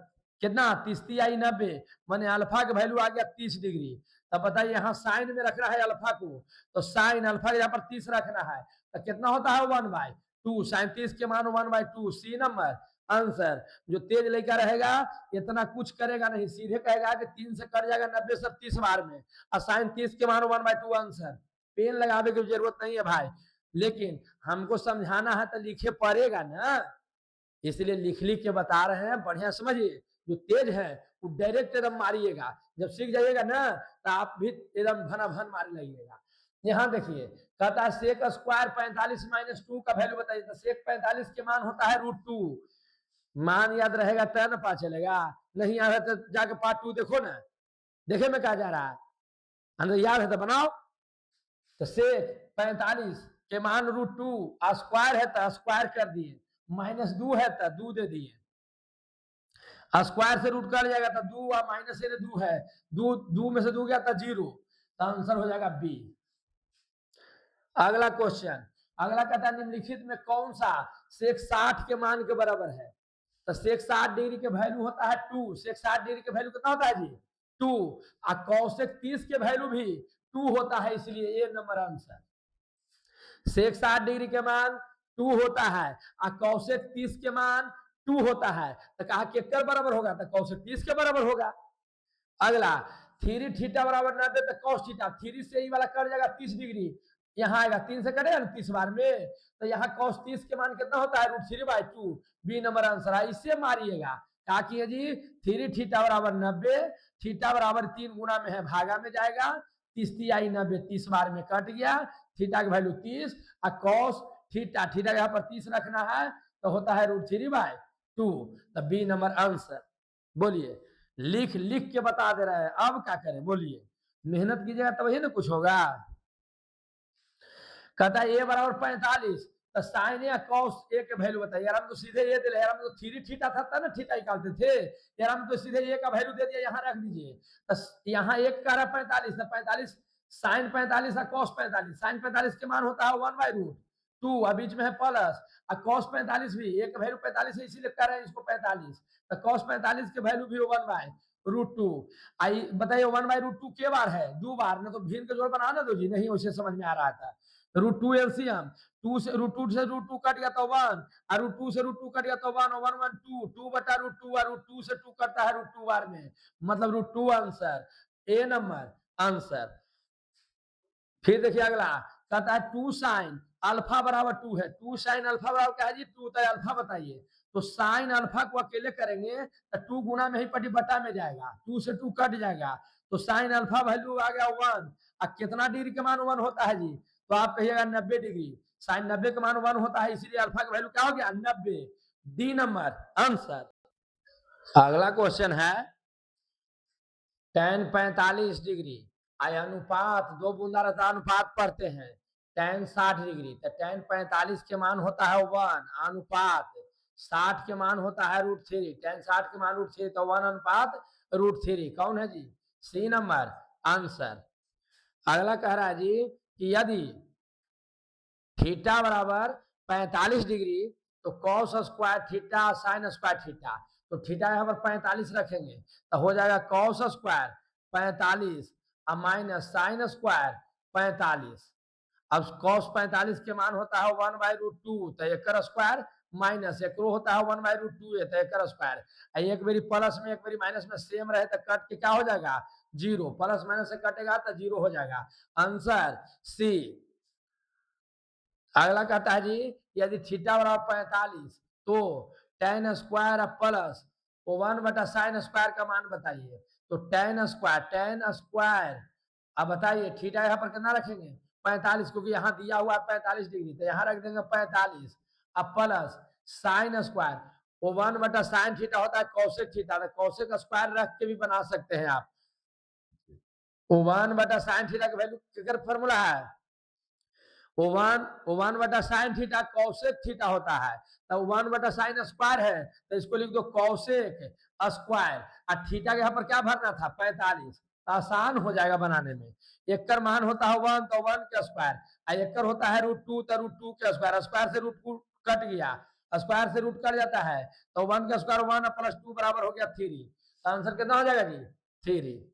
[SPEAKER 1] कितना 30 आई 90 माने अल्फा का वैल्यू आ गया 30 डिग्री। तब बताइए यहाँ साइन में रखना है अल्फा को, तो साइन अल्फा यहाँ पर 30 रखना है, तो कितना होता है 1/2, साइन 30 के मान 1/2, सी नंबर आंसर। जो तेज लेकर रहेगा इतना कुछ करेगा नहीं, सीधे कहेगा कि 3 से कट जाएगा 90 से 30 बार में, और साइन 30 के मान 1/2 आंसर। पेन लगाने की जरूरत नहीं है भाई, लेकिन हमको समझाना है तो लिखे पड़ेगा ना, इसलिए लिख लिख के बता रहे हैं, बढ़िया समझिए। जो तेज है वो डायरेक्ट एकदम मारिएगा, जब सीख जाइएगा ना तो आप भी एकदम भनाभन मारने लगेगा। यहाँ देखिए कहता है सेक स्क्वायर 45 - 2 का वैल्यू बताइए, तो सेक 45 के मान होता है √2, मान याद रहेगा तब ना पता चलेगा, नहीं याद है तो जाके पार्ट 2 देखो ना, देखे में कहा जा रहा है, अंदर याद है तो बनाओ। तो सेक 45 के मान √2, स्क्वायर है तो स्क्वायर कर दिए, -2 है तो 2 दे दिए, स्क्वायर से रूट कर जाएगा तो 2 और माइनस से 2 है, 2 में से 2 गया तो 0, तो आंसर हो जाएगा बी। अगला क्वेश्चन, अगला कहता है निम्नलिखित में कौन सा सेक 60 के मान के बराबर है, तो सेक 60 डिग्री के वैल्यू होता है 2, सेक 60 डिग्री के वैल्यू कितना होता है जी 2, और कौशिक 30 के वैल्यू भी 2 होता है, इसलिए ए नंबर आंसर। सेक 60 डिग्री के मान 2 होता है और कौशिक 30 के मान 2 होता है, तो कहा केकर बराबर होगा, तो कौशिक 30 के बराबर होगा। अगला 3 थीटा बराबर 90, तो कॉस थीटा 3 से ही वाला कर जाएगा 30 डिग्री, यहाँ आएगा 3 से करेगा 30 बार में, तो यहाँ कॉस 30 के मान कितना होता है √3/2, बी नंबर आंसर है। इससे मारिएगा क्या किए जी 3 थीटा बराबर 90, थीटा बराबर 3 गुना में है भागा में जाएगा, 30 आई 90 30 बार में कट गया, थीटा की वैल्यू 30 और कॉस थीटा, थीटा यहाँ पर 30 रखना है तो होता है √3/2, तो बी नंबर आंसर। बोलिए लिख लिख के बता दे रहा है, अब क्या करें बोलिए, मेहनत कीजिएगा तभी ना कुछ होगा। कहता है ए बराबर 45, तो साइन या कॉस ए के वैल्यू बताइए, यार हम तो सीधे ये दे रहे, यार हम तो 3 थीटा था ना थीटा निकालते थे, यार हम तो सीधे ए का वैल्यू दे दिया, यहाँ रख दीजिए, तो यहाँ एक का रहा 45, तो 45 साइन 45 और कॉस 45, साइन 45 के मान होता है 1/√2 और बीच में है प्लस, और कॉस 45 भी एक वैल्यू 45 है इसीलिए कर रहे हैं इसको 45, तो कॉस 45 के वैल्यू भी 1/√2। आई बताइए 1/√2 के बार है 2 बार ना, तो भिन्न के जोड़ बना ना दो जी, नहीं उसे समझ में आ रहा था। √2 एलसीएम, 2 से √2 कट गया तो 1, और √2 से √2 कट गया तो 1 1 1 2, 2/√2 और √2 से 2 कटता है √2 बार में, मतलब √2 आंसर, ए नंबर आंसर। फिर देखिए अगला कहता है 2 साइन अल्फा बराबर 2 है, 2 साइन अल्फा बराबर क्या है जी 2, तो अल्फा बताइए, तो साइन अल्फा को अकेले करेंगे तो 2 गुना में ही पटी बटा में जाएगा, 2 से 2 कट जाएगा, तो साइन अल्फा वैल्यू आ गया 1, और कितना डिग्री के मान 1 होता है जी, तो आप कहिएगा 90 डिग्री, साइन 90 के मान 1 होता है, इसीलिए अल्फा का वैल्यू क्या हो गया 90, डी नंबर आंसर। अगला क्वेश्चन है tan 45 डिग्री आई अनुपात, दो बूंदा रहता अनुपात पढ़ते हैं, tan 60 डिग्री, तो tan 45 के मान होता है 1 अनुपात 60 के मान होता है √3, tan 60 के मान √3 तो 1/√3 कौन है जी? सी नंबर आंसर। अगला कह रहा है जी कि यदि थीटा बराबर 45 डिग्री तो cos square theta sine square theta, तो थीटा यहाँ पर 45 रखेंगे तो हो जाएगा कॉस स्क्वायर 45 और माइनस साइन स्क्वायर 45। अब कॉस 45 के मान होता है 1/√2 तो एकर स्क्वायर माइनस एक होता है 1/√2 तो एकर स्क्वायर। एक बारी प्लस में एक बारी माइनस में सेम रहे तो कट के क्या हो जाएगा? जीरो। प्लस माइनस से कटेगा तो जीरो हो जाएगा। Answer C. अगला कहता है जी यदि थीटा बराबर 45 तो tan square plus 1/sin square का मान बताइए। तो tan स्क्वायर अब बताइए थीटा यहाँ पर कितना रखेंगे? 45, क्योंकि यहाँ दिया हुआ है 45 डिग्री तो यहाँ रख देंगे 45 अब plus sine square. 1/sin theta होता है कौशिक थीटा, कौशिक स्क्वायर रख के भी बना सकते हैं आप। 1/sin थीटा का वैल्यू किधर फॉर्मूला है? 1/sin थीटा कौशिक थीटा होता है तो 1/sin स्क्वायर है तो इसको लिख दो कौशिक स्क्वायर और थीटा के यहाँ पर क्या भरना था? 45। तो आसान हो जाएगा बनाने में। एक कर मान होता है 1 तो 1 के स्क्वायर और एक कर होता है √2 तो √2 के स्क्वायर। स्क्वायर से रूट कट गया, स्क्वायर से रूट कट जाता है तो 1 का स्क्वायर 1 प्लस 2 बराबर हो गया 3। तो आंसर कितना हो जाएगा जी? 3।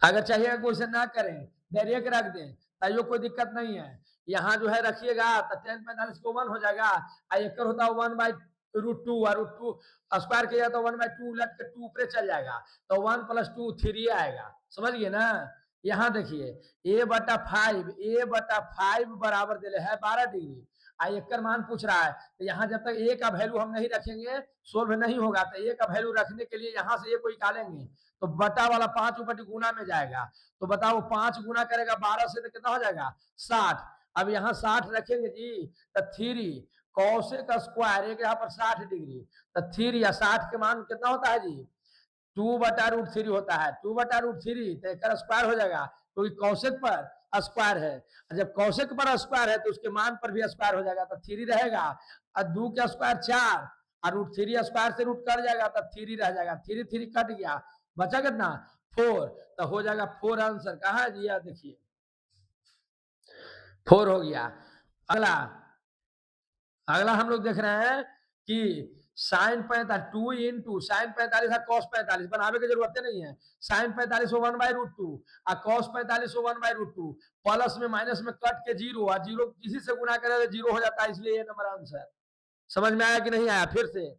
[SPEAKER 1] अगर चाहिए क्वेश्चन ना करें डायरेक्ट रख दें ताइयो कोई दिक्कत नहीं है। यहाँ जो है रखिएगा तो tan 45 को 1 हो जाएगा और एक होता है 1/√2 और √2 स्क्वायर किया तो 1/2 उलट के 2 ऊपर चल जाएगा तो 1 + 2 3 आएगा। समझ गए ना? यहाँ देखिए a/5 बराबर दिले है 12 डिग्री और एक मान पूछ रहा है तो यहाँ जब तक a का वैल्यू हम नहीं रखेंगे सोल्व नहीं होगा। तो a का वैल्यू रखने के लिए यहाँ से a को निकालेंगे तो बटा वाला 5 ऊपर गुना में जाएगा। तो बताओ 5 गुना करेगा 12 से तो कितना हो जाएगा? 60। अब यहाँ 60 रखेंगे जी तो 3 कौशिक स्क्वायर एक यहाँ पर 60 डिग्री तो 3 या 60 के मान कितना होता है जी? 2/√3 होता है। 2/√3 तो एक स्क्वायर हो जाएगा क्योंकि तो कौशिक पर स्क्वायर है। जब कौशिक पर स्क्वायर है तो उसके मान पर भी स्क्वायर हो जाएगा तो 3 रहेगा और 2 का स्क्वायर 4 और √3 स्क्वायर से रूट कट जाएगा तो 3 रह जाएगा। 3 3 कट गया बचा कितना? 4। तो हो जाएगा 4 आंसर। कहा है जी? देखिए 4 हो गया। अगला अगला हम लोग देख रहे हैं कि साइन 45 2 इंटू साइन 45 है कॉस 45 बनावे की जरूरत नहीं है। साइन 45 को 1/√2 और कॉस 45 को 1/√2 प्लस में माइनस में कट के जीरो और जीरो किसी से गुना करे तो जीरो हो जाता है, इसलिए ये नंबर आंसर। समझ में आया कि नहीं आया? फिर से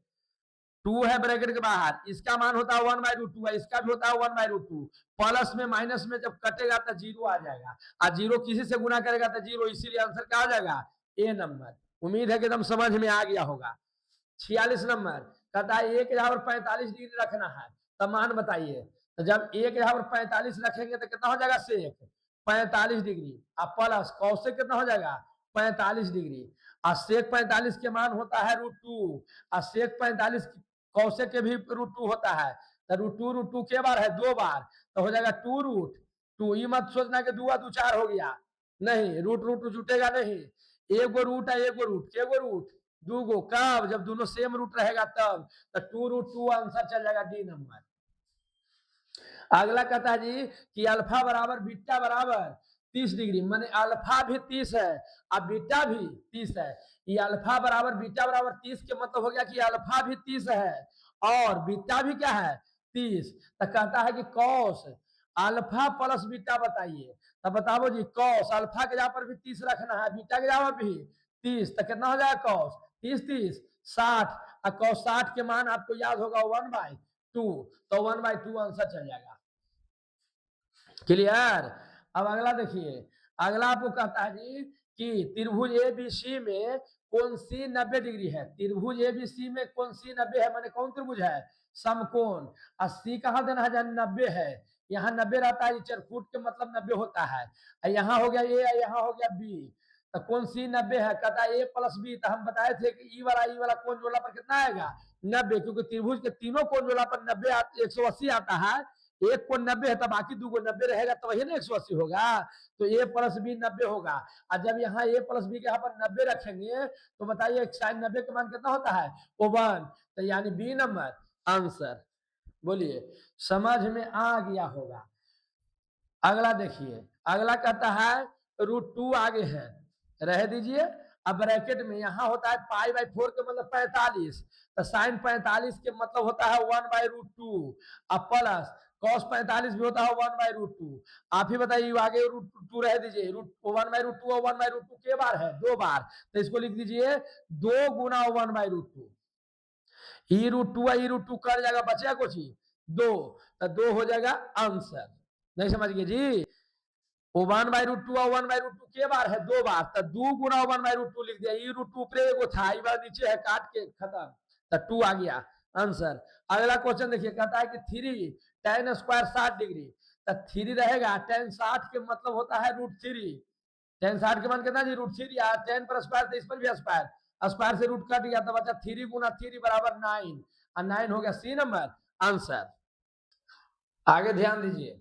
[SPEAKER 1] 2 है ब्रैकेट के बाहर, इसका मान होता है 1/√2 है, इसका भी होता है 1/√2 प्लस में माइनस में जब कटेगा तो जीरो आ जाएगा और जीरो किसी से गुना करेगा तो जीरो, इसीलिए आंसर क्या आ जाएगा? ए नंबर। उम्मीद है कि एकदम समझ में आ गया होगा। 46 नंबर कहता है 1/45 डिग्री रखना है तब मान बताइए। तो जब 1/45 रखेंगे तो कितना हो जाएगा? सेक 45 डिग्री और प्लस कौशिक कितना हो जाएगा? 45 डिग्री और सेक 45 के मान होता है √2 और सेक 45 कौशिक के भी √2 होता है तो √2 के बार है? 2 बार तो हो जाएगा 2√2। ये मत सोचना कि 2 2 4 हो गया, नहीं, रूट जुटेगा नहीं। एगो रूट है एगो रूट के गो रूट दूगो, कब? जब दोनों सेम रूट रहेगा तब। तो 2√2 आंसर चल जाएगा डी नंबर। अगला कहता है जी कि अल्फा बराबर बीटा बराबर 30 डिग्री, माने अल्फा भी 30 है और बीटा भी 30 है। ये अल्फा बराबर बीटा बराबर 30 के मतलब हो गया कि अल्फा भी 30 है और बीटा भी क्या है? 30। तो कहता है कि कॉस अल्फा प्लस बीटा बताइए। तो बताओ जी कॉस अल्फा के जगह पर भी 30 रखना है, बीटा के जगह पर भी 30, तो कितना हो जाएगा? कॉस 30 60 और कॉस 60 के मान आपको याद होगा 1/2 तो 1/2 आंसर चल जाएगा। क्लियर? अब अगला देखिए, अगला आपको कहता है जी कि त्रिभुज एबीसी में कौन सी 90 डिग्री है? त्रिभुज एबीसी में कौन सी 90 है? माने कौन त्रिभुज है? समकोण। 80 कहाँ देना है? 90 है। यहाँ 90 रहता है, चरकूट के मतलब 90 होता है। यहाँ हो गया ए, यहाँ हो गया बी, तो कौन सी 90 है? कहता है ए प्लस बी। तो हम बताए थे कि ई वाला कोण जोड़ला पर कितना आएगा? 90, क्योंकि त्रिभुज के तीनों कोण जोड़ला पर 90 180 आता है एक को 90 है तो बाकी दो को 90 रहेगा तो वही ना 180 होगा। तो a प्लस बी 90 होगा। और जब यहाँ a प्लस बी के यहाँ पर 90 रखेंगे तो बताइए साइन 90 का मान कितना होता है, वो 1। तो यानी बी नंबर आंसर। बोलिए समझ में आ गया होगा। अगला देखिए, अगला कहता है √2 आगे है, रह दीजिए। अब ब्रैकेट में यहाँ होता है π/4 के मतलब 45, तो साइन 45 के मतलब होता है 1/√2। अब प्लस cos 45 भी होता है 1/√2। आप ही बताइए, आगे √2 रह दीजिए, 1/√2 और 1/√2 के बार है, 2 बार, तो इसको लिख दीजिए 2 गुना 1/√2। e√2 e√2 कर जाएगा, बचेगा कुछ ही 2, तो 2 हो जाएगा आंसर। नहीं समझ गए जी। 1/√2 और 1/√2 के बार है, 2 बार, तो 2 गुना 1/√2 लिख दिया। e√2 ऊपर एगो था, ई बार नीचे है, काट के खत्म, तो 2 आ गया आंसर। अगला क्वेश्चन देखिए, कहता है कि 3 tan स्क्वायर 60 डिग्री, तो 3 रहेगा, tan 60 के मतलब होता है √3। tan 60 के मान कितना जी, √3। यार tan पर स्क्वायर तो इस पर भी स्क्वायर, स्क्वायर से रूट कट गया तो बचा 3 गुना 3 बराबर 9, और 9 हो गया सी नंबर आंसर। आगे ध्यान दीजिए,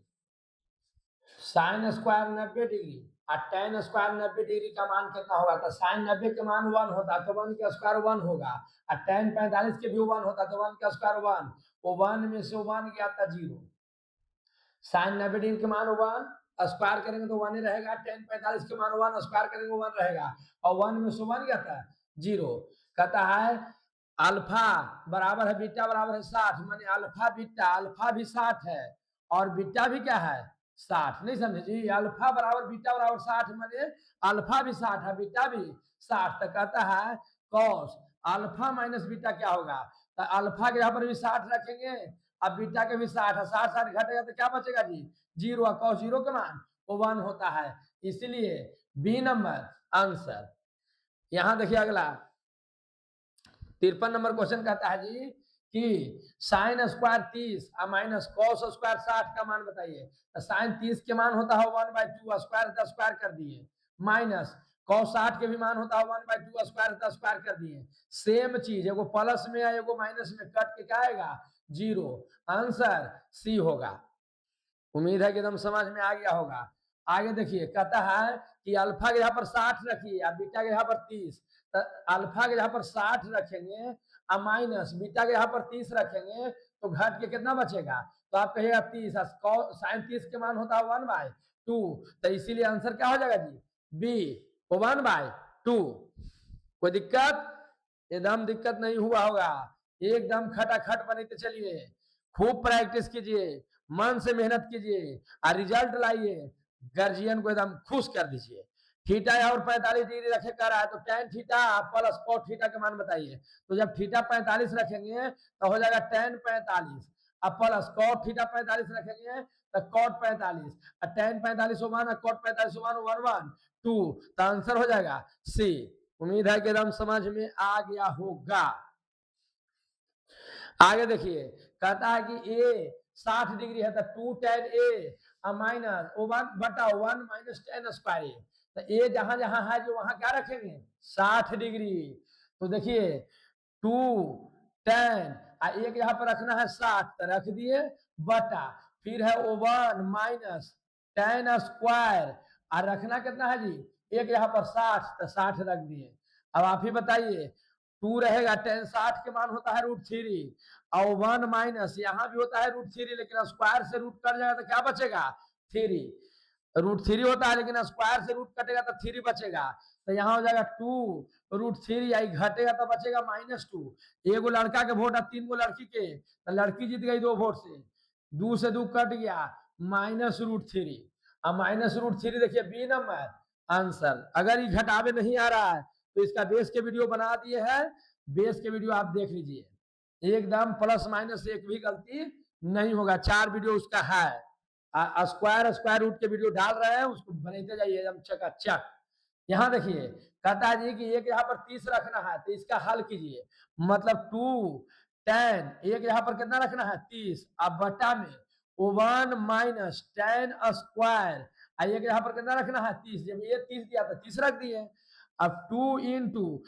[SPEAKER 1] साइन स्क्वायर 90 डिग्री और tan स्क्वायर 90 डिग्री का मान कितना होगा, तो साइन 90 के मान 1 होता तो 1 का स्क्वायर 1 होगा, और tan 45 के भी 1 होता तो 1 का स्क्वायर 1, वो 1 में से 1 गया था 0। साइन 90 डिग्री के मान 1, स्क्वायर करेंगे तो 1 ही रहेगा, tan 45 के मान 1, स्क्वायर करेंगे 1 रहेगा, और 1 में से 1 गया था 0। कहता है अल्फा बराबर है बीटा बराबर है 60, माने अल्फा बीटा, अल्फा भी 60 है और बीटा भी क्या है 60। नहीं समझे जी, अल्फा बराबर बीटा बराबर 60, माने अल्फा भी 60 है बीटा भी 60। तो कहता है कॉस अल्फा माइनस बीटा क्या होगा, तो अल्फा के यहाँ पर भी 60 रखेंगे, अब बीटा के भी 60 है, 60 60 घटेगा तो क्या बचेगा जी 0, और कॉस 0 के मान वो 1 होता है, इसलिए बी नंबर आंसर। यहां देखिए अगला 53 नंबर क्वेश्चन कहता है जी कि साइन स्क्वायर 30 और माइनस कॉस स्क्वायर 60 का मान बताइए। तो साइन 30 के मान होता है 1/2, स्क्वायर 10 स्क्वायर कर दिए, माइनस कॉस 60 के भी मान होता है 1/2, स्क्वायर 10 स्क्वायर कर दिए। सेम चीज, एगो प्लस में है एगो माइनस में, कट के क्या आएगा 0, आंसर सी होगा। उम्मीद है कि एकदम समझ में आ गया होगा। आगे देखिए, कहता है कि अल्फा के यहाँ पर 60 रखिए और बीटा के यहाँ पर 30, तो अल्फा के यहाँ पर 60 रखेंगे और माइनस बीटा के यहाँ पर 30 रखेंगे तो घट के कितना बचेगा, तो आप कहिएगा 30, साइन 30 के मान होता है 1/2, तो इसीलिए आंसर क्या हो जाएगा जी बी 1/2। कोई दिक्कत, एकदम दिक्कत नहीं हुआ होगा, एकदम खटाखट बनते चलिए, खूब प्रैक्टिस कीजिए, मन से मेहनत कीजिए और रिजल्ट लाइए, गार्जियन को एकदम खुश कर दीजिए। थीटा और 45 डिग्री रखे कर रहा है तो tan theta plus cot theta का मान बताइए। तो जब थीटा 45 रखेंगे तो हो जाएगा tan 45, अब प्लस cot थीटा 45 रखेंगे तो cot 45, और tan 45 1 और cot 45 1 1 1 2, तो आंसर हो जाएगा सी। उम्मीद है कि एकदम समझ में आ गया होगा। आगे देखिए, कहता है कि ए 60 डिग्री है तो 2 tan a minus 1/1 minus tan square A, तो ए जहां जहां है जो वहां क्या रखेंगे 60 डिग्री। तो देखिए 2 tan एक यहाँ पर रखना है 60, तो रख दिए बटा, फिर है 1 माइनस tan स्क्वायर, और रखना कितना है जी एक यहाँ पर 60, तो 60 रख दिए। अब आप ही बताइए, 2 रहेगा tan 60 के मान होता है √3, और 1 माइनस यहाँ भी होता है √3, लेकिन स्क्वायर से रूट कट जाएगा तो क्या बचेगा 3, √3 होता है लेकिन स्क्वायर से रूट कटेगा तो 3 बचेगा, तो यहाँ हो जाएगा 2√3, आई घटेगा तो बचेगा -2। एगो लड़का के वोट है 3 गो लड़की के, तो लड़की जीत गई 2 वोट से, 2 से 2 कट गया -√3, अब -√3 देखिए बी नंबर आंसर। अगर ये घटावे नहीं आ रहा है तो इसका बेस के वीडियो बना दिए हैं, बेस के वीडियो आप देख लीजिए, एकदम प्लस माइनस एक भी गलती नहीं होगा, 4 वीडियो उसका है, स्क्वायर रूट के वीडियो डाल रहे हैं, उसको बनाते जाइए एकदम चकाचक। यहाँ देखिए, कहता है जी कि एक यहाँ पर 30 रखना है तो इसका हल कीजिए, मतलब 2 tan एक यहाँ पर कितना रखना है 30, अब बटा में 1 माइनस tan स्क्वायर, एक यहाँ पर कितना रखना है 30, जब ये 30 दिया था 30 रख दिए, अब 2 इंटू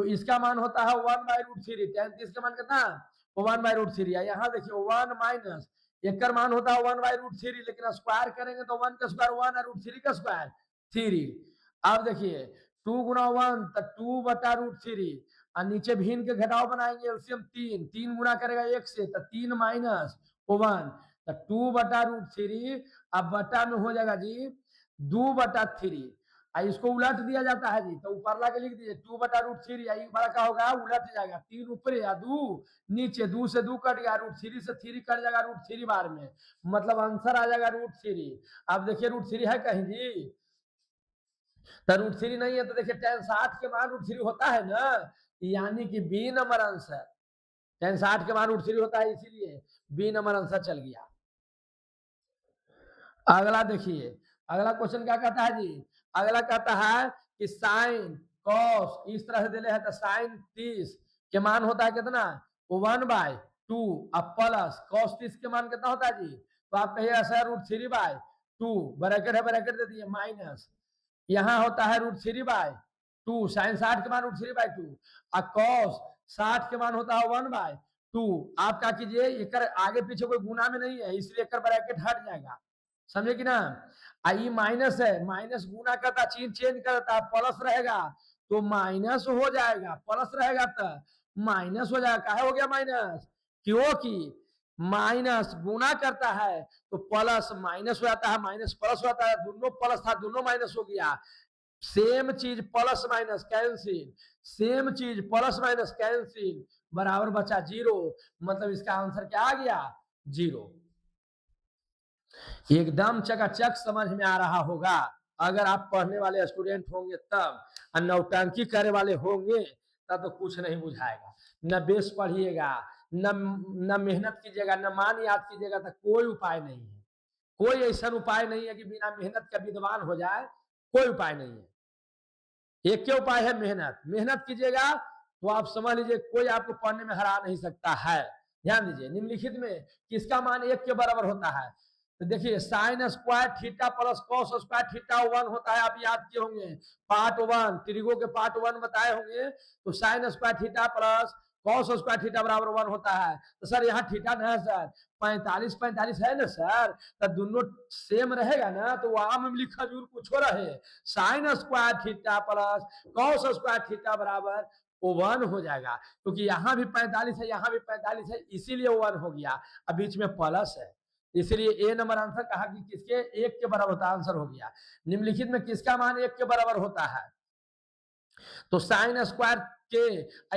[SPEAKER 1] इसका मान होता है 1/√3, tan 30 का मान कितना 1/√3, यहाँ देखिए 1 माइनस एक का मान होता है 1/√3, लेकिन स्क्वायर करेंगे तो 1 का स्क्वायर 1 और √3 का स्क्वायर 3। अब देखिए 2 गुना 1 तो 2/√3, और नीचे भिन्न के घटाव बनाएंगे, एलसीएम 3, 3 गुना करेगा 1 से तो 3 माइनस 1 तो 2/√3, अब बटा में हो जाएगा जी 2/3। इसको उलट दिया जाता है जी, तो ऊपर ला के लिख दीजिए 2/√3, आई बड़ा का होगा उलट जाएगा, 3 ऊपर या 2 नीचे, 2 से 2 कट गया, √3 से 3 कट जाएगा √3 बार में, मतलब आंसर आ जाएगा √3। अब देखिए √3 है कहीं जी, तो √3 नहीं है तो देखिए tan 60 के मान √3 होता है ना, यानी कि बी नंबर आंसर, tan 60 के मान √3 होता है, इसीलिए बी नंबर आंसर चल गया। अगला देखिए, अगला क्वेश्चन क्या कहता है जी, अगला कहता है कि साइन कॉस इस तरह से दिले है, तो साइन 30 के मान होता है कितना 1/2, अब प्लस कॉस 30 के मान कितना होता है जी, तो आप कहिए ऐसा √3/2, ब्रैकेट है ब्रैकेट दे दिए, माइनस यहाँ होता है √3/2, साइन 60 के मान √3/2, और कॉस 60 के मान होता है 1/2। आप क्या कीजिए, एक आगे पीछे कोई गुना में नहीं है, इसलिए एक ब्रैकेट हट जाएगा, समझे कि ना। आई माइनस है, माइनस गुना करता चिन्ह चेंज करता, प्लस रहेगा तो माइनस हो जाएगा, प्लस रहेगा तो माइनस हो जाएगा, काहे हो गया माइनस, क्योंकि माइनस गुना करता है तो प्लस माइनस हो जाता है, माइनस प्लस हो जाता है, दोनों प्लस था दोनों माइनस हो गया, सेम चीज प्लस माइनस कैंसिल, सेम चीज प्लस माइनस कैंसिल, बराबर बचा 0, मतलब इसका आंसर क्या आ गया 0। एकदम चकाचक समझ में आ रहा होगा, अगर आप पढ़ने वाले स्टूडेंट होंगे तब, और नौटंकी करने वाले होंगे तब तो कुछ नहीं बुझाएगा, न बेस पढ़िएगा, न मेहनत कीजिएगा, न मान याद कीजिएगा, तो कोई उपाय नहीं है, कोई ऐसा उपाय नहीं है कि बिना मेहनत का विद्वान हो जाए, कोई उपाय नहीं है। एक क्या उपाय है, मेहनत, मेहनत कीजिएगा तो आप समझ लीजिए कोई आपको पढ़ने में हरा नहीं सकता है। ध्यान दीजिए, निम्नलिखित में किसका मान 1 के बराबर होता है, तो देखिए sine square theta plus cos square theta 1 होता है, आप याद किए होंगे पार्ट 1, त्रिगो के पार्ट 1 बताए होंगे, तो sine square theta plus cos square theta बराबर 1 होता है, तो सर यहाँ थीटा ना है सर, 45 45 है ना सर, तो दोनों सेम रहेगा ना, तो वहां में लिखा जरूर कुछ हो रहे, sine square theta plus cos square theta बराबर 1 हो जाएगा, क्योंकि यहाँ भी 45 है यहाँ भी 45 है, इसीलिए 1 हो गया, अब बीच में प्लस है, इसलिए ए नंबर आंसर कहा कि किसके 1 के बराबर होता है, आंसर हो गया। निम्नलिखित में किसका मान 1 के बराबर होता है, तो साइन स्क्वायर के,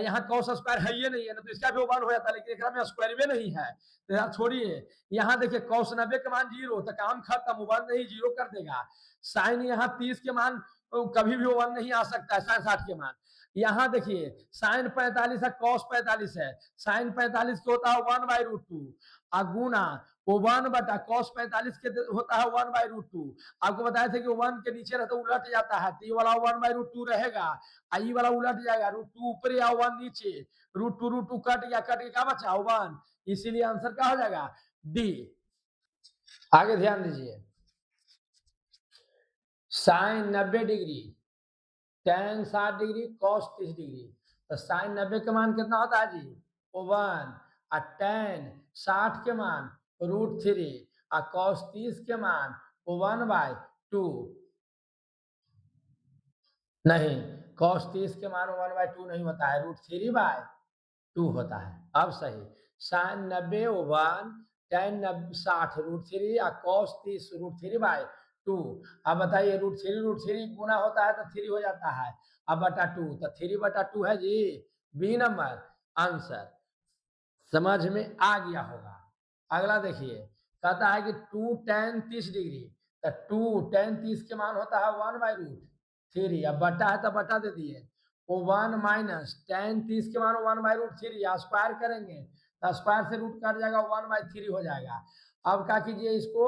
[SPEAKER 1] यहाँ कॉस स्क्वायर है ये नहीं है ना, तो इसका भी 1 हो जाता है, लेकिन एक में स्क्वायर भी नहीं है, तो यहाँ छोड़िए, यहाँ देखिए कॉस 90 के मान 0, तो काम खत्म, 1 नहीं 0 कर देगा, साइन यहाँ 30 के मान कभी भी 1 नहीं आ सकता है, साइन 60 के मान, यहाँ देखिए साइन 45 है कॉस 45 है, साइन 45 के होता है 1/√2, गुना 1 बटा कॉस 45 के होता है 1/√2, आपको बताया था कि 1 के नीचे रहता उलट जाता है, तो ये वाला 1/√2 रहेगा, आई वाला उलट जाएगा, √2 ऊपर या 1 नीचे, √2 कट गया, कट के क्या बचा 1, इसीलिए आंसर क्या हो जाएगा डी। आगे ध्यान दीजिए, sine 90 degree, tan 60 degree, cos 30 degree, तो साइन 90 के मान कितना होता है जी 1, और tan 60 के मान √3, और cos 30 के मान 1/2, नहीं cos 30 के मान 1/2 नहीं होता है, √3/2 होता है, अब सही, साइन 90 1, tan 60 √3, और cos 30 √3/2, अब बताइए √3 गुना होता है तो 3 हो जाता है, अब बटा 2, तो 3/2 है जी, बी नंबर आंसर, समझ में आ गया होगा। अगला देखिए, कहता है कि 2 tan 30 डिग्री, तो 2 tan 30 के मान होता है 1/√3, अब बटा है तो बटा दे दिए, वो 1 माइनस tan 30 के मान 1/√3, स्क्वायर करेंगे तो स्क्वायर से रूट कट जाएगा, 1/3 हो जाएगा। अब क्या कीजिए, इसको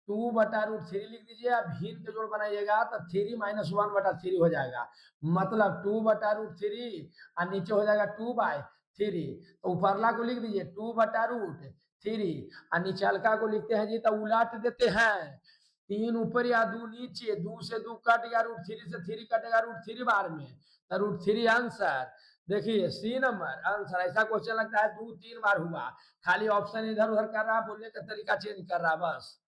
[SPEAKER 1] 2/√3 लिख दीजिए, अब भिन्न के जोड़ बनाइएगा तो 3 माइनस 1/3 हो जाएगा, मतलब 2/√3, और नीचे हो जाएगा 2/3, तो ऊपरला को लिख दीजिए 2/√3, और नीचलका को लिखते हैं जी, तो उलट देते हैं, 3 ऊपर या 2 नीचे, 2 से 2 कट गया, √3 से 3 कटेगा √3 बार में, तो √3 आंसर, देखिए सी नंबर आंसर। ऐसा क्वेश्चन लगता है 2-3 बार हुआ, खाली ऑप्शन इधर उधर कर रहा, बोलने का तरीका चेंज कर रहा बस।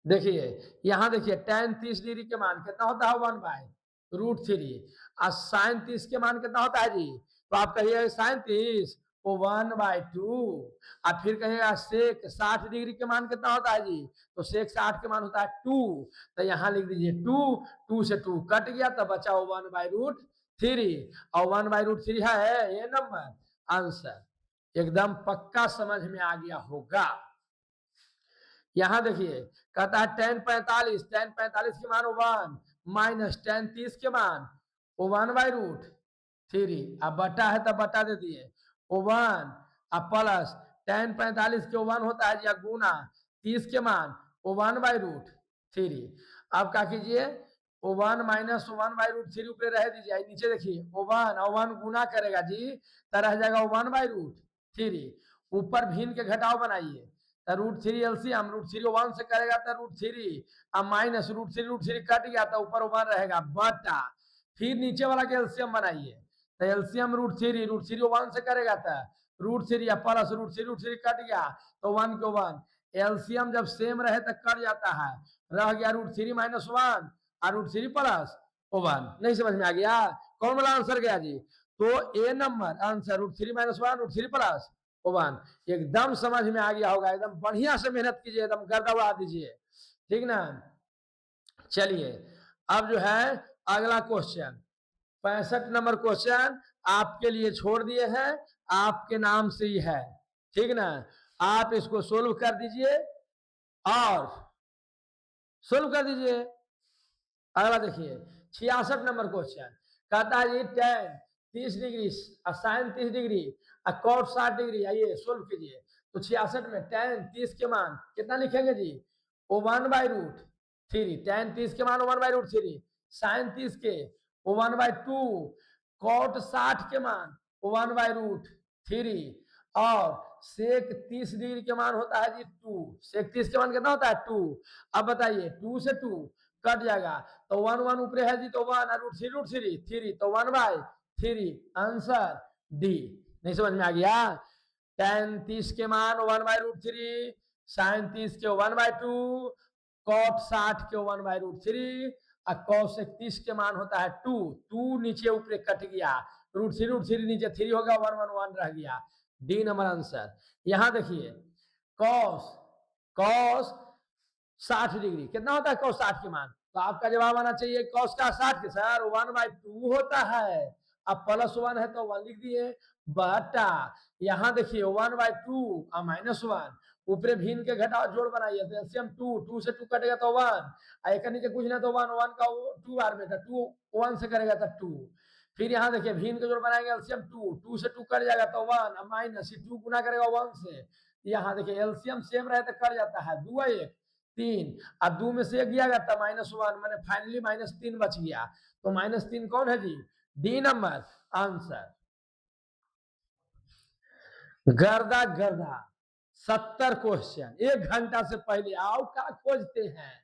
[SPEAKER 1] देखिए यहाँ देखिए tan 30 डिग्री के मान कितना होता है 1/√3 और sin 30 के मान कितना होता है जी, तो आप कहिए sin 30 वो 1/2 और फिर कहिएगा sec 60 डिग्री के मान कितना होता है जी, तो sec 60 के मान होता है 2, तो यहाँ लिख दीजिए 2, 2 से 2 कट गया तो बचा 1/√3 और 1/√3 है ये नंबर आंसर। एकदम पक्का समझ में आ गया होगा। यहां देखिए कहता है tan 45 के मान 1 माइनस tan 30 के मान 1/√3 अब बटा है तब बटा दे दिए 1 अब प्लस tan 45 के 1 होता है या गुना 30 के मान 1/√3। अब क्या कीजिए 1 माइनस 1/√3 ऊपर रह दीजिए, नीचे देखिए 1 और 1 गुना करेगा जी तो रह जाएगा 1/√3। ऊपर भिन्न के घटाव बनाइए √3 एलसीएम √3 1 से करेगा तो √3 अब माइनस √3 कट गया तो ऊपर 1 रहेगा बटा, फिर नीचे वाला के एलसीएम बनाइए तो एलसीएम √3 1 से करेगा तो √3 प्लस √3 कट गया तो 1 के 1, एलसीएम जब सेम रहे तो कट जाता है, रह गया √3 माइनस 1 और √3 प्लस 1। नहीं समझ में आ गया कौन वाला आंसर गया जी, तो ए नंबर आंसर √3 माइनस 1 √3 प्लस 1 एकदम समझ में आ गया होगा। एकदम बढ़िया से मेहनत कीजिए, एकदम गर्दा उड़ा दीजिए, ठीक ना। चलिए अब जो है अगला क्वेश्चन 65 नंबर क्वेश्चन आपके लिए छोड़ दिए हैं, आपके नाम से ही है, ठीक ना। आप इसको सोल्व कर दीजिए और सोल्व कर दीजिए। अगला देखिए 66 नंबर क्वेश्चन कहता है जी tan 30 degree sin 30 degree cos 60 degree, आइए सोल्व कीजिए। तो 66 में tan 30 के मान कितना लिखेंगे जी, 1/√3, tan 30 के मान 1/√3, sin 30 के 1/2, cot 60 के मान 1/√3 और sec 30 डिग्री के मान होता है जी 2, sec 30 के मान कितना होता है 2। अब बताइए 2 से 2 कट जाएगा तो 1 1 ऊपर है जी तो 1 √3 तो 1/3 आंसर डी। नहीं समझ में आ गया, tan 30 के मान 1/√3, sin 30 के 1/2, cot 60 के 1/√3 और cos 30 के मान होता है 2, 2 नीचे ऊपर कट गया √3 नीचे 3 होगा 1 1 1 रह गया, डी नंबर आंसर। यहां देखिए cos cos 60 डिग्री कितना होता है cos 60 के मान, तो आपका जवाब आना चाहिए cos का 60 के सर 1/2 होता है, अब प्लस 1 है तो 1 लिख दिए बटा, यहां देखिए 1/2 और माइनस 1 ऊपरे भिन्न के घटाव जोड़ बनाइए तो एलसीएम 2, 2 से 2 कटेगा तो 1, एक नीचे कुछ ना तो 1 1 का 2 बार में था 2 1 से करेगा तो 2, फिर यहाँ देखिए भिन्न के जोड़ बनाएंगे एलसीएम 2, 2 से 2 कट जाएगा तो 1 माइनस 2 गुना करेगा 1 से, यहाँ देखिए एलसीएम सेम रहे तो कट जाता है 2 1 3 और 2 में से 1 गया था -1 मैंने फाइनली -3 बच गया, तो -3 कौन है जी, डी नंबर आंसर। गर्दा गर्दा 70 क्वेश्चन 1 घंटा से पहले आओ क्या खोजते हैं।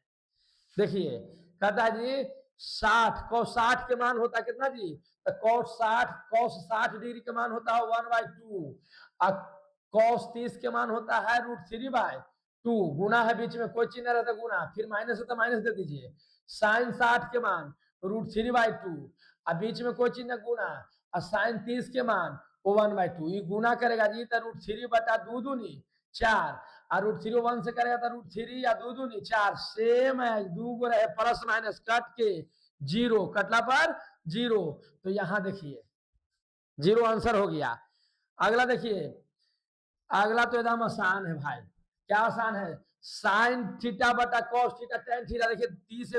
[SPEAKER 1] देखिए कहता जी 60 cos 60 के मान होता कितना जी, तो cos 60 डिग्री के मान होता है 1/2 और cos 30 के मान होता है √3/2, गुना है बीच में कोई चिन्ह रहता गुना, फिर माइनस है तो माइनस दे दीजिए, sin 60 के मान √3/2 और बीच में कोई चिन्ह गुना और sin 30 के मान 1/2, ये गुना करेगा जी तो √3 बटा 2 दूनी 4 और √3 1 से करेगा तो √3 या 2 दूनी 4 सेम है, 2 को रहे प्लस माइनस कट के 0 कटला पर 0, तो यहां देखिए 0 आंसर हो गया। अगला देखिए अगला तो एकदम आसान है भाई, क्या आसान है, साइन थीटा बटा कॉस थीटा टेन थीटा, देखिए 30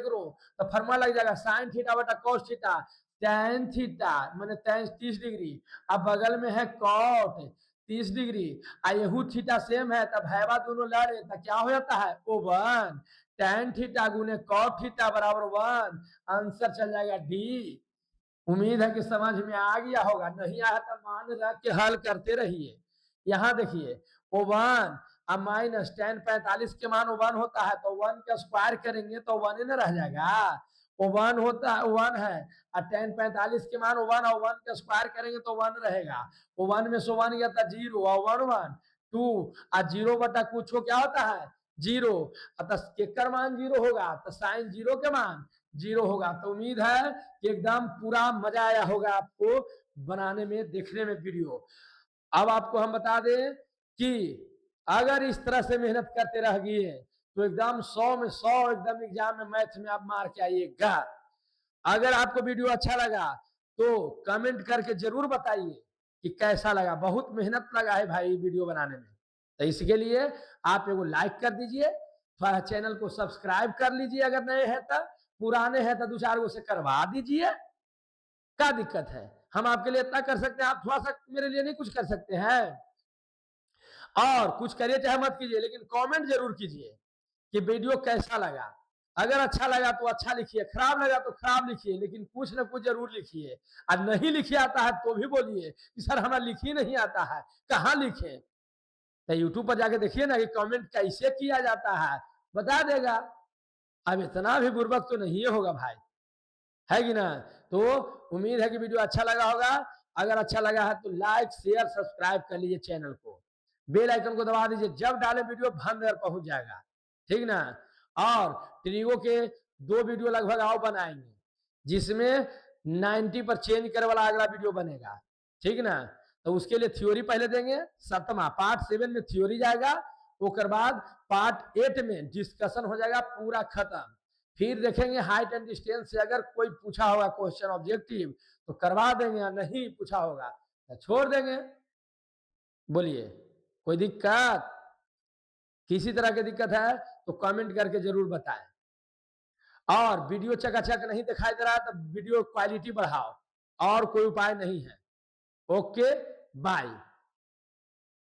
[SPEAKER 1] करो तो फॉर्मूला लग जाएगा साइन थीटा बटा कॉस थीटा टेन थीटा मैंने 30 डिग्री, अब बगल में है कॉट 30 डिग्री यहू थीटा सेम है तब हैवा दोनों लड़े तो क्या हो जाता है ओ 1, टेन थीटा गुने कॉट थीटा बराबर 1, आंसर चल जाएगा डी। उम्मीद है कि समझ में आ गया होगा, नहीं आया तो मान रख के हल करते रहिए। यहाँ देखिए ओ 1 अब माइनस tan 45 के मान 1 होता है तो 1 का स्क्वायर करेंगे तो 1 ही ना रह जाएगा, वो 1 होता है, 1 है, और tan 45 के मान 1 और 1 का स्क्वायर करेंगे तो 1 रहेगा। वो 1 में से 1 गया था 0 और 1 1 2 और 0 बटा कुछ हो क्या होता है 0। अतः केकर मान 0 होगा तो साइन 0 के मान 0 होगा। तो उम्मीद है कि एकदम पूरा मजा आया होगा आपको बनाने में, देखने में वीडियो। अब आपको हम बता दें कि अगर इस तरह से मेहनत करते रह गए तो एकदम 100 में 100 एकदम एग्जाम में मैथ में आप मार के आइएगा। अगर आपको वीडियो अच्छा लगा तो कमेंट करके जरूर बताइए कि कैसा लगा। बहुत मेहनत लगा है भाई वीडियो बनाने में, तो इसके लिए आप एगो लाइक कर दीजिए, थोड़ा चैनल को सब्सक्राइब कर लीजिए, अगर नए हैं तो, पुराने हैं तो 2-4 गो से करवा दीजिए। क्या दिक्कत है, हम आपके लिए इतना कर सकते हैं, आप थोड़ा सा मेरे लिए नहीं कुछ कर सकते हैं। और कुछ करिए चाहे मत कीजिए, लेकिन कमेंट जरूर कीजिए कि वीडियो कैसा लगा। अगर अच्छा लगा तो अच्छा लिखिए, खराब लगा तो खराब लिखिए, लेकिन कुछ ना कुछ जरूर लिखिए। और नहीं लिखे आता है तो भी बोलिए कि सर हमारा लिख ही नहीं आता है, कहाँ लिखे। तो यूट्यूब पर जाके देखिए ना कि कमेंट कैसे किया जाता है, बता देगा। अब इतना भी बुर्बक तो नहीं होगा भाई, है कि ना। तो उम्मीद है कि वीडियो अच्छा लगा होगा। अगर अच्छा लगा है तो लाइक शेयर सब्सक्राइब कर लीजिए चैनल को, बेल आइकन को दबा दीजिए, जब डाले वीडियो घर पहुंच जाएगा, ठीक ना। और ट्रिगो के 2 वीडियो लगभग आओ बनाएंगे, जिसमें 90 पर चेंज करे वाला अगला वीडियो बनेगा, ठीक ना। तो उसके लिए थ्योरी पहले देंगे, 7वां पार्ट 7 में थ्योरी जाएगा, उसके बाद पार्ट 8 में डिस्कशन हो जाएगा पूरा खत्म। फिर देखेंगे हाइट एंड डिस्टेंस से अगर कोई पूछा होगा क्वेश्चन ऑब्जेक्टिव तो करवा देंगे, या नहीं पूछा होगा तो छोड़ देंगे। बोलिए कोई दिक्कत, किसी तरह की दिक्कत है तो कमेंट करके जरूर बताएं। और वीडियो चकाचक नहीं दिखाई दे रहा है तो वीडियो क्वालिटी बढ़ाओ, और कोई उपाय नहीं है। Okay bye.